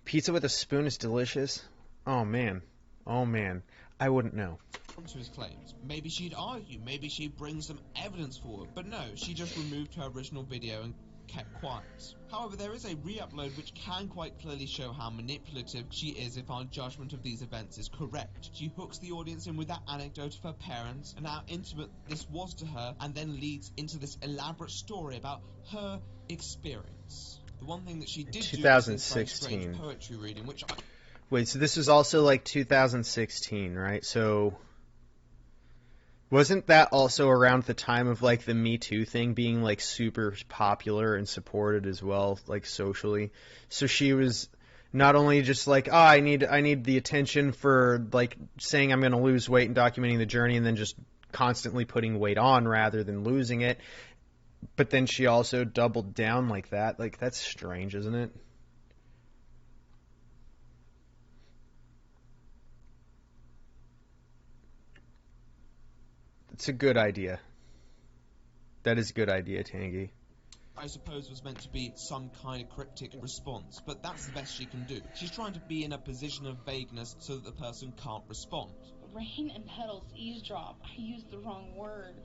Pizza with a spoon is delicious. Oh man. Oh man. I wouldn't know. To his claims. Maybe she'd argue, maybe she'd bring some evidence forward, but no, she just removed her original video and kept quiet. However, there is a re-upload which can quite clearly show how manipulative she is if our judgment of these events is correct. She hooks the audience in with that anecdote of her parents and how intimate this was to her, and then leads into this elaborate story about her experience. The one thing that she did 2016. do was poetry reading, which I... Wait, so this was also like 2016, right? So wasn't that also around the time of like the Me Too thing being like super popular and supported as well, like socially? So she was not only just like, oh, I need the attention for like saying I'm going to lose weight and documenting the journey, and then just constantly putting weight on rather than losing it. But then she also doubled down like that. Like, that's strange, isn't it? It's a good idea. That is a good idea, Tangy. I suppose was meant to be some kind of cryptic response, but that's the best she can do. She's trying to be in a position of vagueness so that the person can't respond. Rain and petals eavesdrop. I used the wrong word.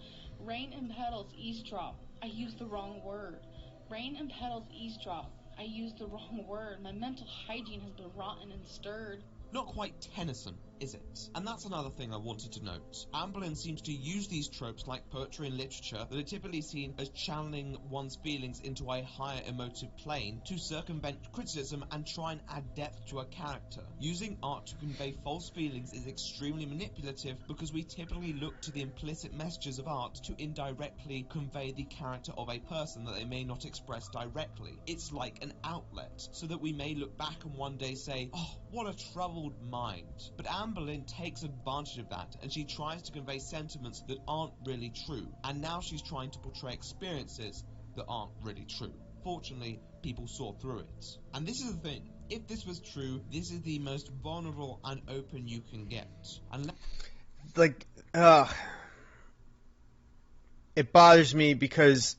Rain and petals eavesdrop. I used the wrong word. Rain and petals eavesdrop. I used the wrong word. My mental hygiene has been rotten and stirred. Not quite Tennyson, is it? And that's another thing I wanted to note. Amberlynn seems to use these tropes like poetry and literature that are typically seen as channeling one's feelings into a higher emotive plane to circumvent criticism and try and add depth to a character. Using art to convey false feelings is extremely manipulative because we typically look to the implicit messages of art to indirectly convey the character of a person that they may not express directly. It's like an outlet, so that we may look back and one day say, oh, what a troubled mind. But Amberlynn takes advantage of that, and she tries to convey sentiments that aren't really true. And now she's trying to portray experiences that aren't really true. Fortunately, people saw through it. And this is the thing. If this was true, this is the most vulnerable and open you can get. Like, it bothers me because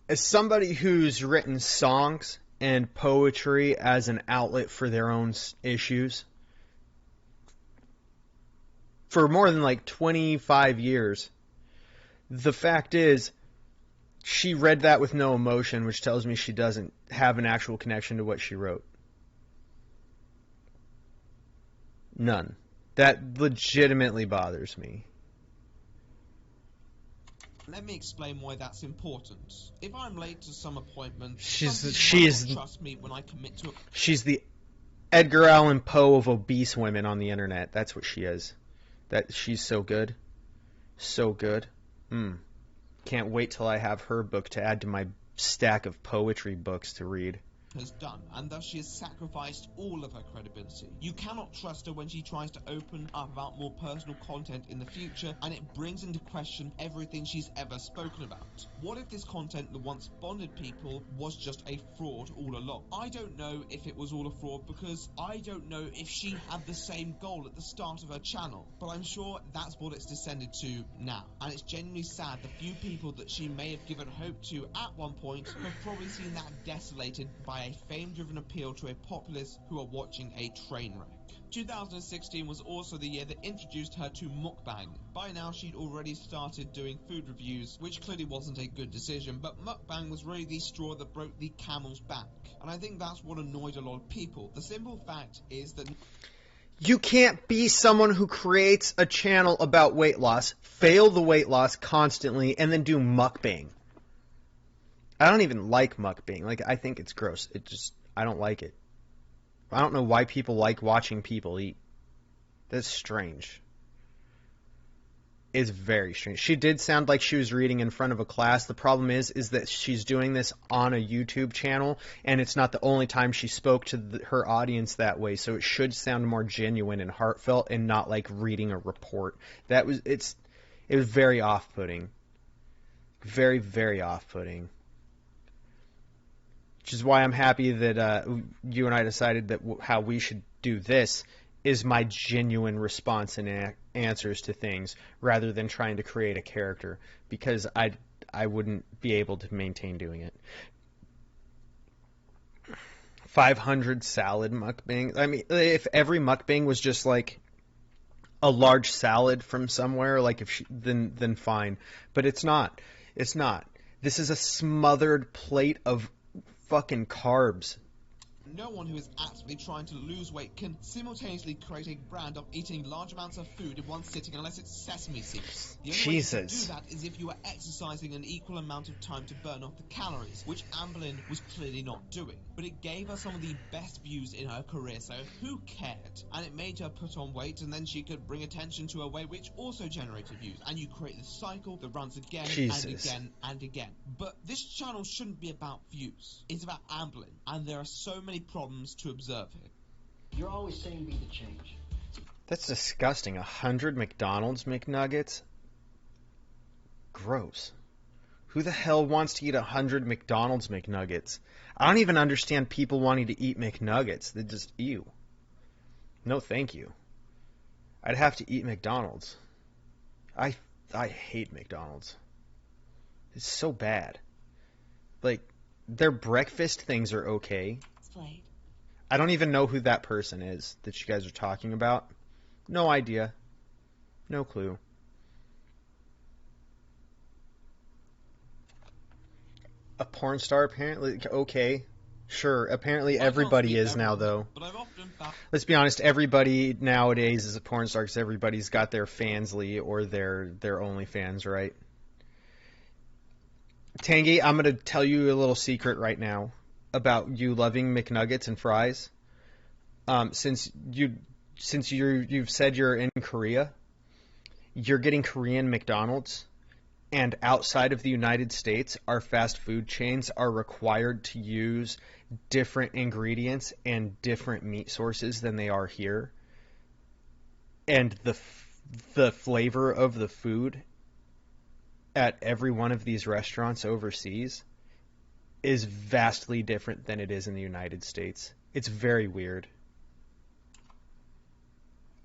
as somebody who's written songs and poetry as an outlet for their own issues for more than like 25 years, the fact is she read that with no emotion, which tells me she doesn't have an actual connection to what she wrote. None. That legitimately bothers me. Let me explain why that's important. If I'm late to some appointment, trust me when I commit to it. She's the Edgar Allan Poe of obese women on the internet. That's what she is. That she's so good. So good. Can't wait till I have her book to add to my stack of poetry books to read. Has done, and thus she has sacrificed all of her credibility. You cannot trust her when she tries to open up about more personal content in the future, and it brings into question everything she's ever spoken about. What if this content that once bonded people was just a fraud all along? I don't know if it was all a fraud because I don't know if she had the same goal at the start of her channel, but I'm sure that's what it's descended to now. And it's genuinely sad the few people that she may have given hope to at one point have probably seen that desolated by a fame-driven appeal to a populace who are watching a train wreck. 2016 was also the year that introduced her to mukbang. By now she'd already started doing food reviews, which clearly wasn't a good decision, but mukbang was really the straw that broke the camel's back. And I think that's what annoyed a lot of people. The simple fact is that you can't be someone who creates a channel about weight loss, fail the weight loss constantly, and then do mukbang. I don't even like mukbang. Like, I think it's gross. I don't like it. I don't know why people like watching people eat. That's strange. It's very strange. She did sound like she was reading in front of a class. The problem is that she's doing this on a YouTube channel, and it's not the only time she spoke to her audience that way, so it should sound more genuine and heartfelt and not like reading a report. It was very off-putting. Very, very off-putting. Which is why I'm happy that you and I decided that how we should do this is my genuine response and answers to things rather than trying to create a character, because I wouldn't be able to maintain doing it. 500 salad mukbang. I mean, if every mukbang was just like a large salad from somewhere, like then fine. But it's not. It's not. This is a smothered plate of fucking carbs. No one who is actively trying to lose weight can simultaneously create a brand of eating large amounts of food in one sitting unless it's sesame seeds. The only way to do that is if you are exercising an equal amount of time to burn off the calories, which Amberlynn was clearly not doing. But it gave her some of the best views in her career, so who cared? And it made her put on weight, and then she could bring attention to her weight, which also generated views. And you create this cycle that runs again and again and again. But this channel shouldn't be about views. It's about Amberlynn, and there are so many problems to observe here. You're always saying be the change. That's disgusting. 100 McDonald's McNuggets? Gross. Who the hell wants to eat 100 McDonald's McNuggets? I don't even understand people wanting to eat McNuggets. They're just, ew. No, thank you. I'd have to eat McDonald's. I hate McDonald's. It's so bad. Like, their breakfast things are okay. I don't even know who that person is that you guys are talking about. No idea. No clue. A porn star, apparently. Okay. Sure, apparently I can't everybody speak is for now, everyone, though. but I've often found Let's be honest, everybody nowadays is a porn star because everybody's got their Fansly or their OnlyFans, right? Tangy, I'm going to tell you a little secret right now about you loving McNuggets and fries. Since you've said you're in Korea, you're getting Korean McDonald's, and outside of the United States, our fast food chains are required to use different ingredients and different meat sources than they are here. And the flavor of the food at every one of these restaurants overseas is vastly different than it is in the United States. It's very weird.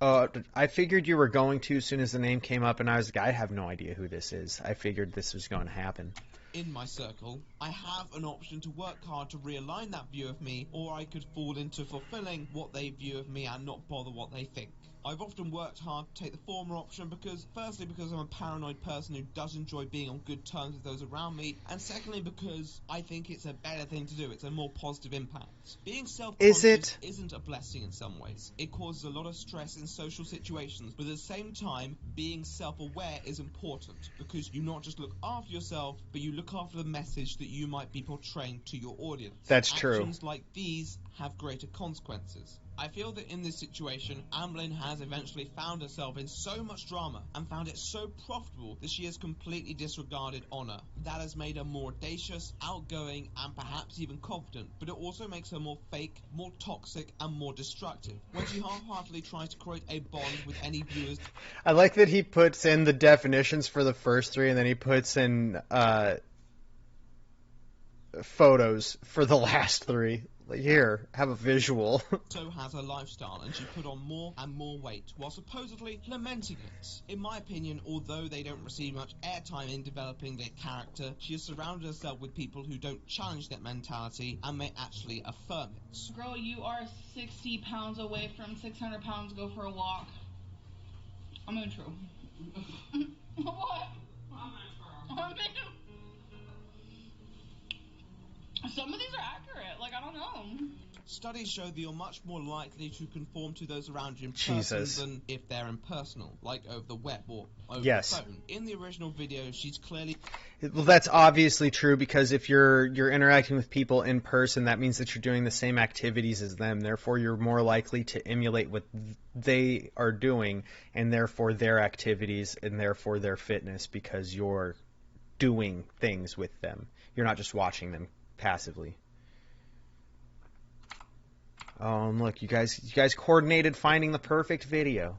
I figured you were going to as soon as the name came up, and I was like, I have no idea who this is. I figured this was going to happen. in my circle, I have an option to work hard to realign that view of me, or I could fall into fulfilling what they view of me and not bother what they think. I've often worked hard to take the former option because, firstly, because I'm a paranoid person who does enjoy being on good terms with those around me, and secondly, because I think it's a better thing to do. It's a more positive impact. Being self-conscious isn't a blessing in some ways. It causes a lot of stress in social situations, but at the same time, being self-aware is important because you not just look after yourself, but you look after the message that you might be portraying to your audience. That's true. Actions like these have greater consequences. I feel that in this situation, Amberlynn has eventually found herself in so much drama and found it so profitable that she has completely disregarded honour. That has made her more audacious, outgoing, and perhaps even confident, but it also makes her more fake, more toxic, and more destructive. When she half-heartedly tries to create a bond with any viewers... I like that he puts in the definitions for the first three, and then he puts in photos for the last three. Like, here, have a visual. So has her lifestyle, and she put on more and more weight, while supposedly lamenting it. In my opinion, although they don't receive much airtime in developing their character, she has surrounded herself with people who don't challenge that mentality and may actually affirm it. Girl, you are 60 pounds away from 600 pounds. Go for a walk. I'm in true. What? I'm in. Some of these are accurate. Like, I don't know. Studies show that you're much more likely to conform to those around you in Jesus. person than if they're impersonal, like over the web or over Yes. the phone. In the original video, she's clearly... Well, that's obviously true because if you're interacting with people in person, that means that you're doing the same activities as them. Therefore, you're more likely to emulate what they are doing, and therefore their activities, and therefore their fitness, because you're doing things with them. You're not just watching them passively. Oh, and look, you guys coordinated finding the perfect video.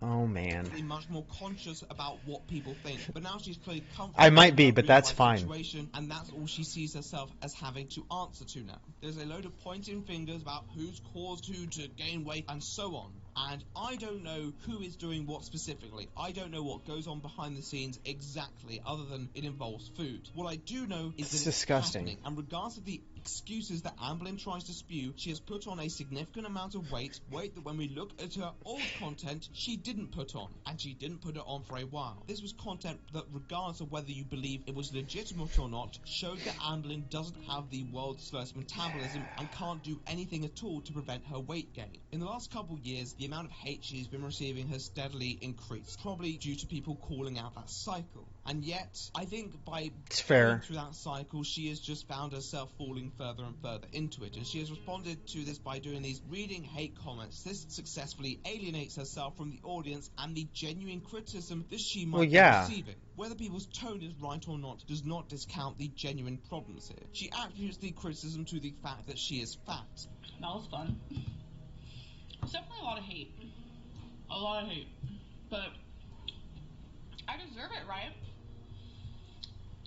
Oh, man. much more conscious about what people think, but now she's clearly comfortable. I might be, in her but that's real-life fine. Situation, and that's all she sees herself as having to answer to now. There's a load of pointing fingers about who's caused who to gain weight and so on. And I don't know who is doing what specifically. I don't know what goes on behind the scenes exactly, other than it involves food. What I do know is It's that disgusting. it's happening, and regardless of the excuses that Amberlynn tries to spew, she has put on a significant amount of weight that when we look at her old content, she didn't put on, and she didn't put it on for a while. This was content that, regardless of whether you believe it was legitimate or not, showed that Amberlynn doesn't have the world's slowest metabolism and can't do anything at all to prevent her weight gain. In the last couple years, the amount of hate she's been receiving has steadily increased, probably due to people calling out that cycle. And yet, I think by going through that cycle, she has just found herself falling further and further into it, and she has responded to this by doing these reading hate comments. This successfully alienates herself from the audience and the genuine criticism that she might be receiving. Whether people's tone is right or not does not discount the genuine problems here. She attributes the criticism to the fact that she is fat. That was fun. It's definitely a lot of hate. A lot of hate. But I deserve it, right?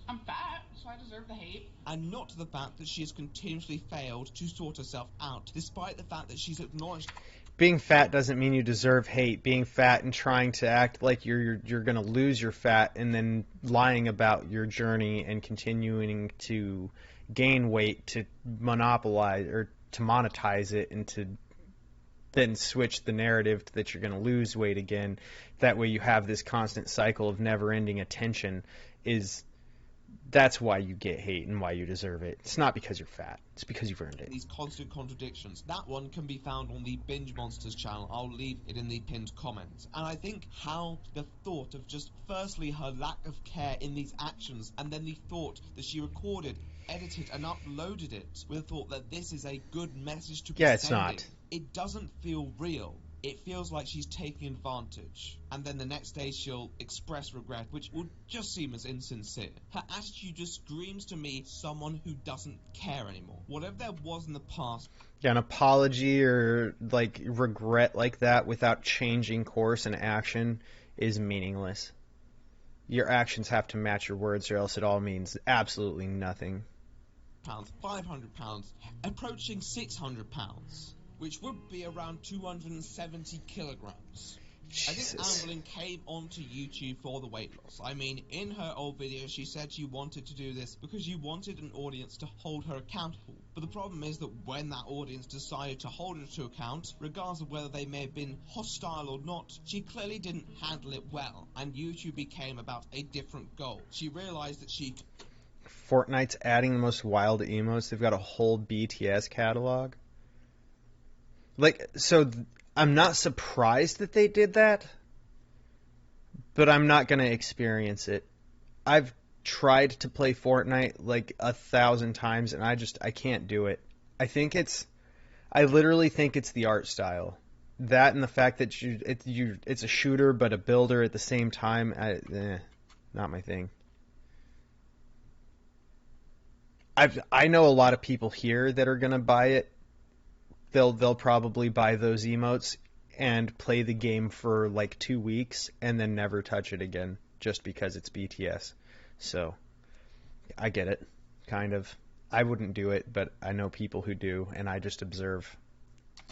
I'm fat, so I deserve the hate. And not to the fact that she has continuously failed to sort herself out, despite the fact that she's acknowledged. Being fat doesn't mean you deserve hate. Being fat and trying to act like you're going to lose your fat and then lying about your journey and continuing to gain weight to monopolize or to monetize it and to then switch the narrative that you're going to lose weight again. That way you have this constant cycle of never-ending attention That's why you get hate and why you deserve it. It's not because you're fat. It's because you've earned it. These constant contradictions. That one can be found on the Binge Monsters channel. I'll leave it in the pinned comments. And I think how the thought of just firstly her lack of care in these actions, and then the thought that she recorded, edited and uploaded it with the thought that this is a good message to be sending. It's not. It doesn't feel real. It feels like she's taking advantage, and then the next day she'll express regret, which would just seem as insincere. Her attitude just screams to me someone who doesn't care anymore. Whatever there was in the past. Yeah, an apology or like regret like that without changing course and action is meaningless. Your actions have to match your words, or else it all means absolutely nothing. £500, approaching £600. Which would be around 270 kilograms. Jesus. I think Amberlynn came onto YouTube for the weight loss. I mean, in her old video, she said she wanted to do this because she wanted an audience to hold her accountable. But the problem is that when that audience decided to hold her to account, regardless of whether they may have been hostile or not, she clearly didn't handle it well, and YouTube became about a different goal. She realized that she... Fortnite's adding the most wild emotes. They've got a whole BTS catalog. Like, so I'm not surprised that they did that, but I'm not going to experience it. I've tried to play Fortnite like 1,000 times, and I can't do it. I literally think it's the art style. That and the fact that it's a shooter but a builder at the same time, not my thing. I know a lot of people here that are going to buy it. They'll probably buy those emotes and play the game for like 2 weeks and then never touch it again just because it's BTS. So I get it, kind of. I wouldn't do it, but I know people who do, and I just observe.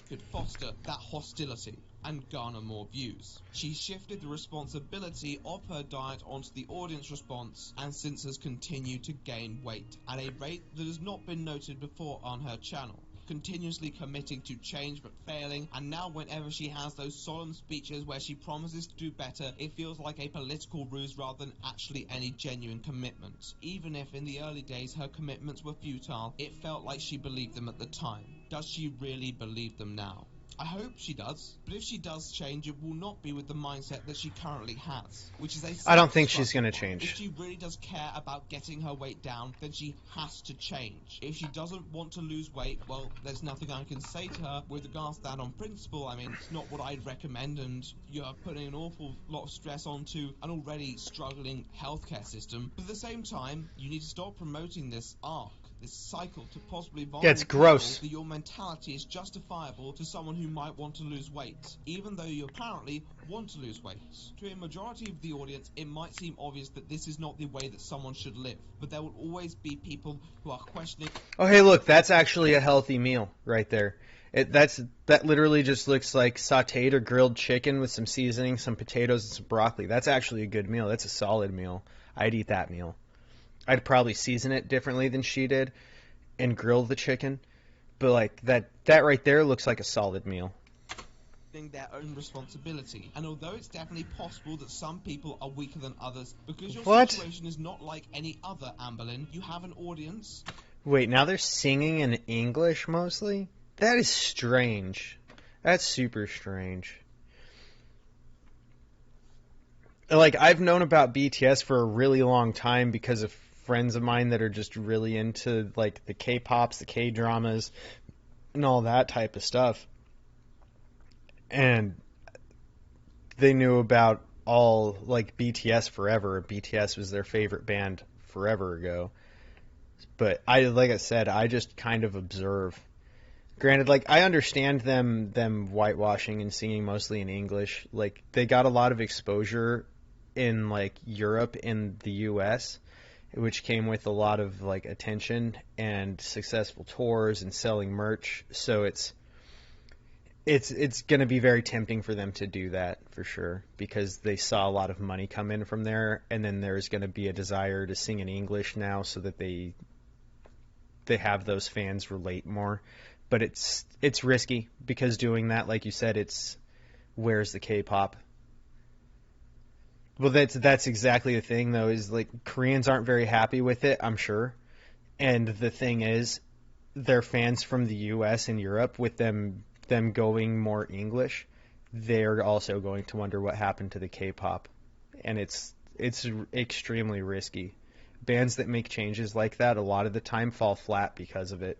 Could foster that hostility and garner more views. She shifted the responsibility of her diet onto the audience response, and since has continued to gain weight at a rate that has not been noted before on her channel. Continuously committing to change but failing, and now whenever she has those solemn speeches where she promises to do better, it feels like a political ruse rather than actually any genuine commitment. Even if in the early days her commitments were futile, it felt like she believed them at the time. Does she really believe them now? I hope she does, but if she does change, it will not be with the mindset that she currently has, which is a... I don't think she's going to change. If she really does care about getting her weight down, then she has to change. If she doesn't want to lose weight, well, there's nothing I can say to her with regards to that on principle. I mean, it's not what I'd recommend, and you're putting an awful lot of stress onto an already struggling healthcare system. But at the same time, you need to stop promoting this arc, this cycle to possibly Yeah, it's gross. that your mentality is justifiable to someone who might want to lose weight, even though you apparently want to lose weight. To a majority of the audience, it might seem obvious that this is not the way that someone should live, but there will always be people who are questioning... Oh, hey, look, that's actually a healthy meal right there. That literally just looks like sautéed or grilled chicken with some seasoning, some potatoes, and some broccoli. That's actually a good meal. That's a solid meal. I'd eat that meal. I'd probably season it differently than she did and grill the chicken, but like that right there looks like a solid meal. Their own responsibility, and although it's definitely possible that some people are weaker than others, because your situation is not like any other, Amberlynn, you have an audience. Wait, now they're singing in English mostly? That is strange. That's super strange. Like, I've known about BTS for a really long time because of friends of mine that are just really into like the K-pops, the K-dramas, and all that type of stuff. And they knew about all like BTS forever. BTS was their favorite band forever ago. But like I said, I just kind of observe. Granted, like I understand them whitewashing and singing mostly in English. Like they got a lot of exposure in like Europe and the US, which came with a lot of like attention and successful tours and selling merch. So it's going to be very tempting for them to do that for sure, because they saw a lot of money come in from there, and then there's going to be a desire to sing in English now so that they have those fans relate more. But it's risky, because doing that, like you said, where's the K-pop? Well, that's exactly the thing, though, is like Koreans aren't very happy with it, I'm sure. And the thing is, their fans from the U.S. and Europe, with them going more English, they're also going to wonder what happened to the K-pop, and it's extremely risky. Bands that make changes like that a lot of the time fall flat because of it.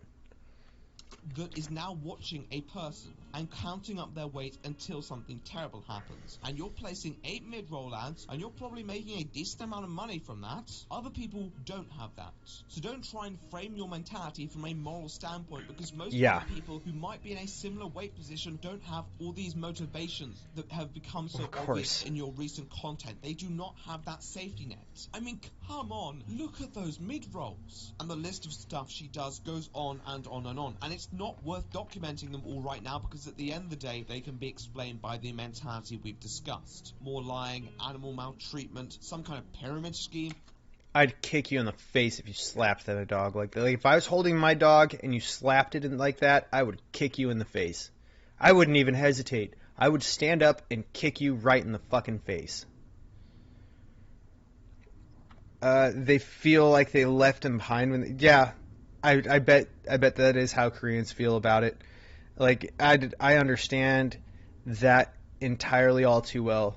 That is now watching a person and counting up their weight until something terrible happens. And you're placing 8 mid-roll ads, and you're probably making a decent amount of money from that. Other people don't have that. So don't try and frame your mentality from a moral standpoint, because most other people who might be in a similar weight position don't have all these motivations that have become so obvious in your recent content. They do not have that safety net. I mean, come on, look at those mid-rolls. And the list of stuff she does goes on and on and on. And it's not worth documenting them all right now, because at the end of the day they can be explained by the mentality we've discussed. More lying, animal maltreatment, some kind of pyramid scheme. I'd kick you in the face if you slapped at a dog like that. Like, if I was holding my dog and you slapped it like that, I would kick you in the face. I wouldn't even hesitate. I would stand up and kick you right in the fucking face. They feel like they left him behind when I bet that is how Koreans feel about it. Like, I understand that entirely all too well.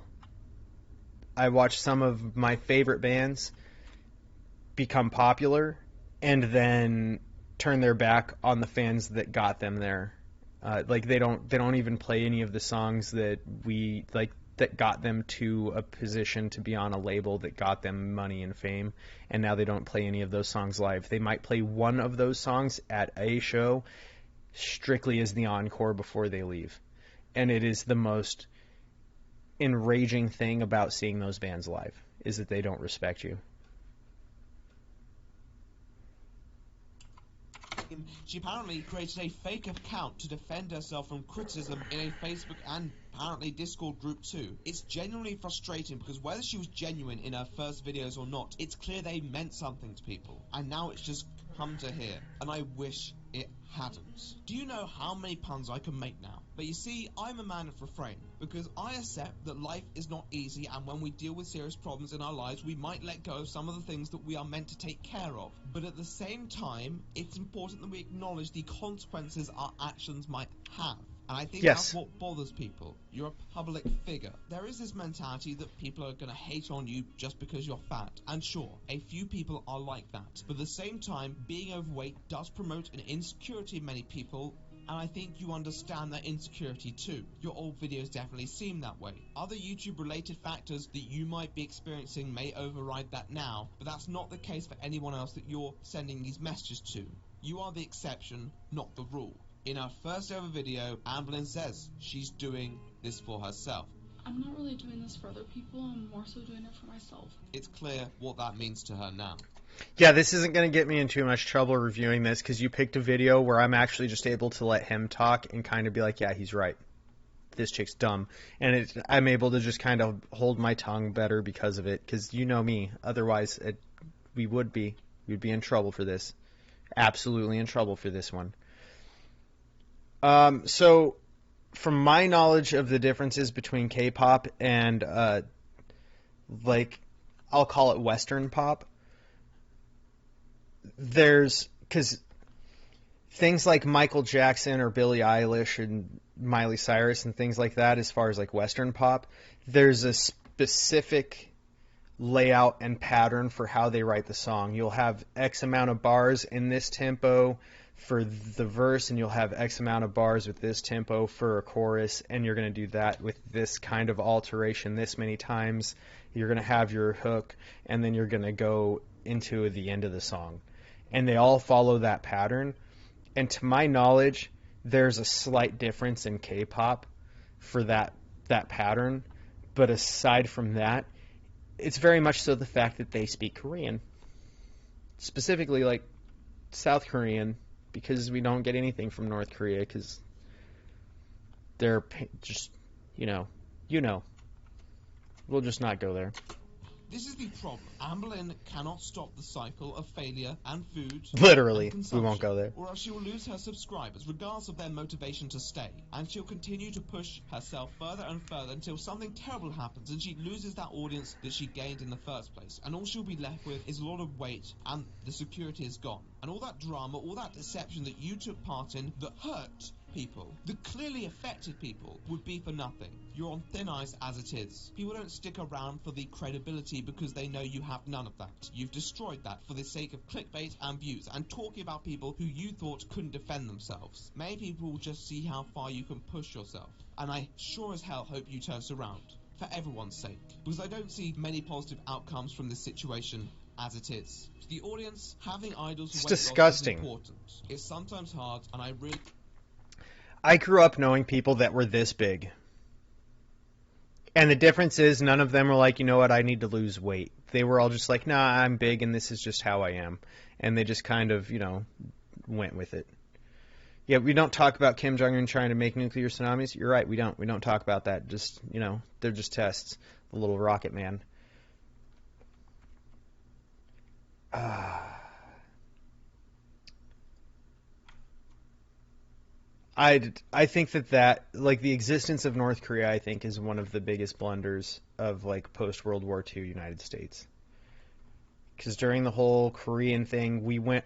I watched some of my favorite bands become popular and then turn their back on the fans that got them there. Like, they don't even play any of the songs that that got them to a position to be on a label that got them money and fame, and now they don't play any of those songs live. They might play one of those songs at a show strictly as the encore before they leave. And it is the most enraging thing about seeing those bands live, is that they don't respect you. She apparently created a fake account to defend herself from criticism in a Facebook and apparently Discord group too. It's genuinely frustrating, because whether she was genuine in her first videos or not, it's clear they meant something to people, and now it's just come to here, and I wish it hadn't. Do you know how many puns I can make now? But you see, I'm a man of refrain, because I accept that life is not easy, and when we deal with serious problems in our lives, we might let go of some of the things that we are meant to take care of. But at the same time, it's important that we acknowledge the consequences our actions might have. And I think that's what bothers people. You're a public figure. There is this mentality that people are going to hate on you just because you're fat. And sure, a few people are like that. But at the same time, being overweight does promote an insecurity in many people, and I think you understand that insecurity too. Your old videos definitely seem that way. Other YouTube-related factors that you might be experiencing may override that now, but that's not the case for anyone else that you're sending these messages to. You are the exception, not the rule. In her first ever video, Amberlynn says she's doing this for herself. I'm not really doing this for other people, I'm more so doing it for myself. It's clear what that means to her now. Yeah, this isn't going to get me in too much trouble reviewing this, because you picked a video where I'm actually just able to let him talk and kind of be like, yeah, he's right. This chick's dumb. And I'm able to just kind of hold my tongue better because of it, because you know me. Otherwise, we'd be in trouble for this. Absolutely in trouble for this one. So, from my knowledge of the differences between K-pop and, I'll call it Western pop, because things like Michael Jackson or Billie Eilish and Miley Cyrus and things like that, as far as like Western pop, there's a specific layout and pattern for how they write the song. You'll have X amount of bars in this tempo for the verse, and you'll have X amount of bars with this tempo for a chorus, and you're going to do that with this kind of alteration this many times. You're going to have your hook, and then you're going to go into the end of the song. And they all follow that pattern. And to my knowledge, there's a slight difference in K-pop for that pattern. But aside from that, it's very much so the fact that they speak Korean. Specifically, like, South Korean, because we don't get anything from North Korea, because they're just, you know. We'll just not go there. This is the problem. Amberlynn cannot stop the cycle of failure and food. Literally, and we won't go there. Or else she will lose her subscribers, regardless of their motivation to stay. And she'll continue to push herself further and further until something terrible happens and she loses that audience that she gained in the first place. And all she'll be left with is a lot of weight and the security is gone. And all that drama, all that deception that you took part in that hurt people, the clearly affected people, would be for nothing. You're on thin ice as it is. People don't stick around for the credibility because they know you have none of that. You've destroyed that for the sake of clickbait and views and talking about people who you thought couldn't defend themselves. Many people will just see how far you can push yourself. And I sure as hell hope you turn around. For everyone's sake. Because I don't see many positive outcomes from this situation as it is. To the audience, having idols It's weight loss disgusting. is important. It's sometimes hard, and I grew up knowing people that were this big. And the difference is none of them were like, you know what, I need to lose weight. They were all just like, nah, I'm big and this is just how I am. And they just kind of, went with it. Yeah, we don't talk about Kim Jong-un trying to make nuclear tsunamis. You're right, we don't. We don't talk about that. Just, they're just tests. The little rocket man. I think that like the existence of North Korea, I think, is one of the biggest blunders of like post World War II United States. Because during the whole Korean thing, we went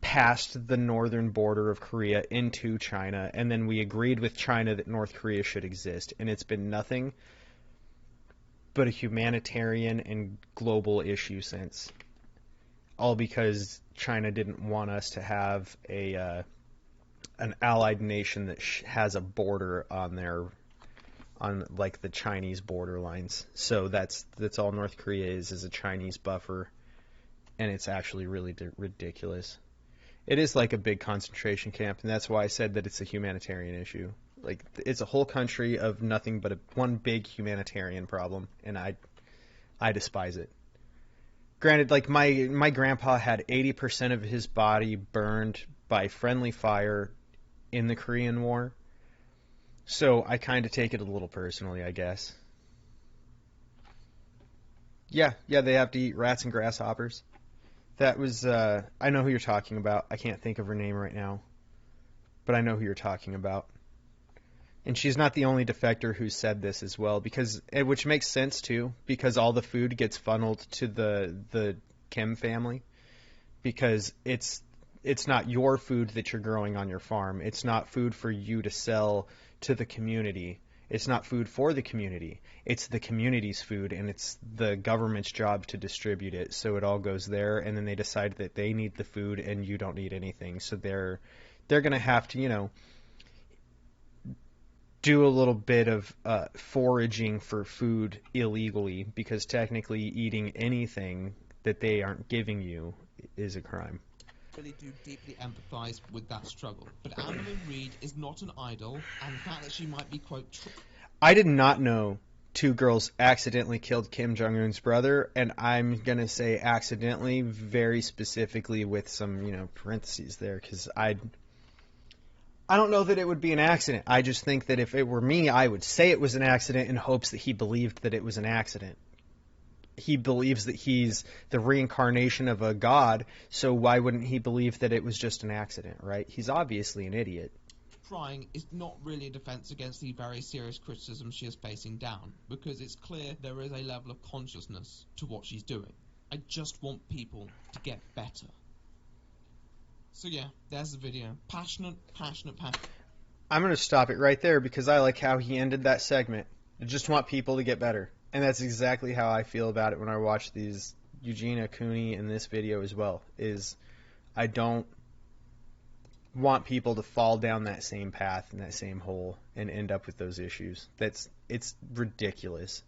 past the northern border of Korea into China, and then we agreed with China that North Korea should exist, and it's been nothing but a humanitarian and global issue since. All because China didn't want us to have an allied nation that has a border on like the Chinese border lines. So that's all North Korea is a Chinese buffer, and it's actually really ridiculous. It is like a big concentration camp, and that's why I said that it's a humanitarian issue. Like, it's a whole country of nothing but one big humanitarian problem, and I despise it. Granted, like my grandpa had 80% of his body burned by friendly fire in the Korean War, so I kind of take it a little personally, I guess. Yeah, they have to eat rats and grasshoppers. That was, I know who you're talking about. I can't think of her name right now, but I know who you're talking about. And she's not the only defector who said this as well, which makes sense too, because all the food gets funneled to the Kim family, because it's not your food that you're growing on your farm. It's not food for you to sell to the community. It's not food for the community. It's the community's food, and it's the government's job to distribute it. So it all goes there, and then they decide that they need the food and you don't need anything. So they're going to have to, do a little bit of foraging for food illegally, because technically eating anything that they aren't giving you is a crime. Really do deeply empathise with that struggle. But Amberlynn Reid is not an idol, and the fact that she might be, quote... I did not know two girls accidentally killed Kim Jong-un's brother, and I'm going to say accidentally very specifically with some, parentheses there, because I don't know that it would be an accident. I just think that if it were me, I would say it was an accident in hopes that he believed that it was an accident. He believes that he's the reincarnation of a god, so why wouldn't he believe that it was just an accident, right? He's obviously an idiot. Crying is not really a defence against the very serious criticism she is facing down, because it's clear there is a level of consciousness to what she's doing. I just want people to get better. So yeah, there's the video. Passionate. I'm going to stop it right there because I like how he ended that segment. I just want people to get better. And that's exactly how I feel about it when I watch these Eugenia Cooney in this video as well, is I don't want people to fall down that same path and that same hole and end up with those issues. It's ridiculous.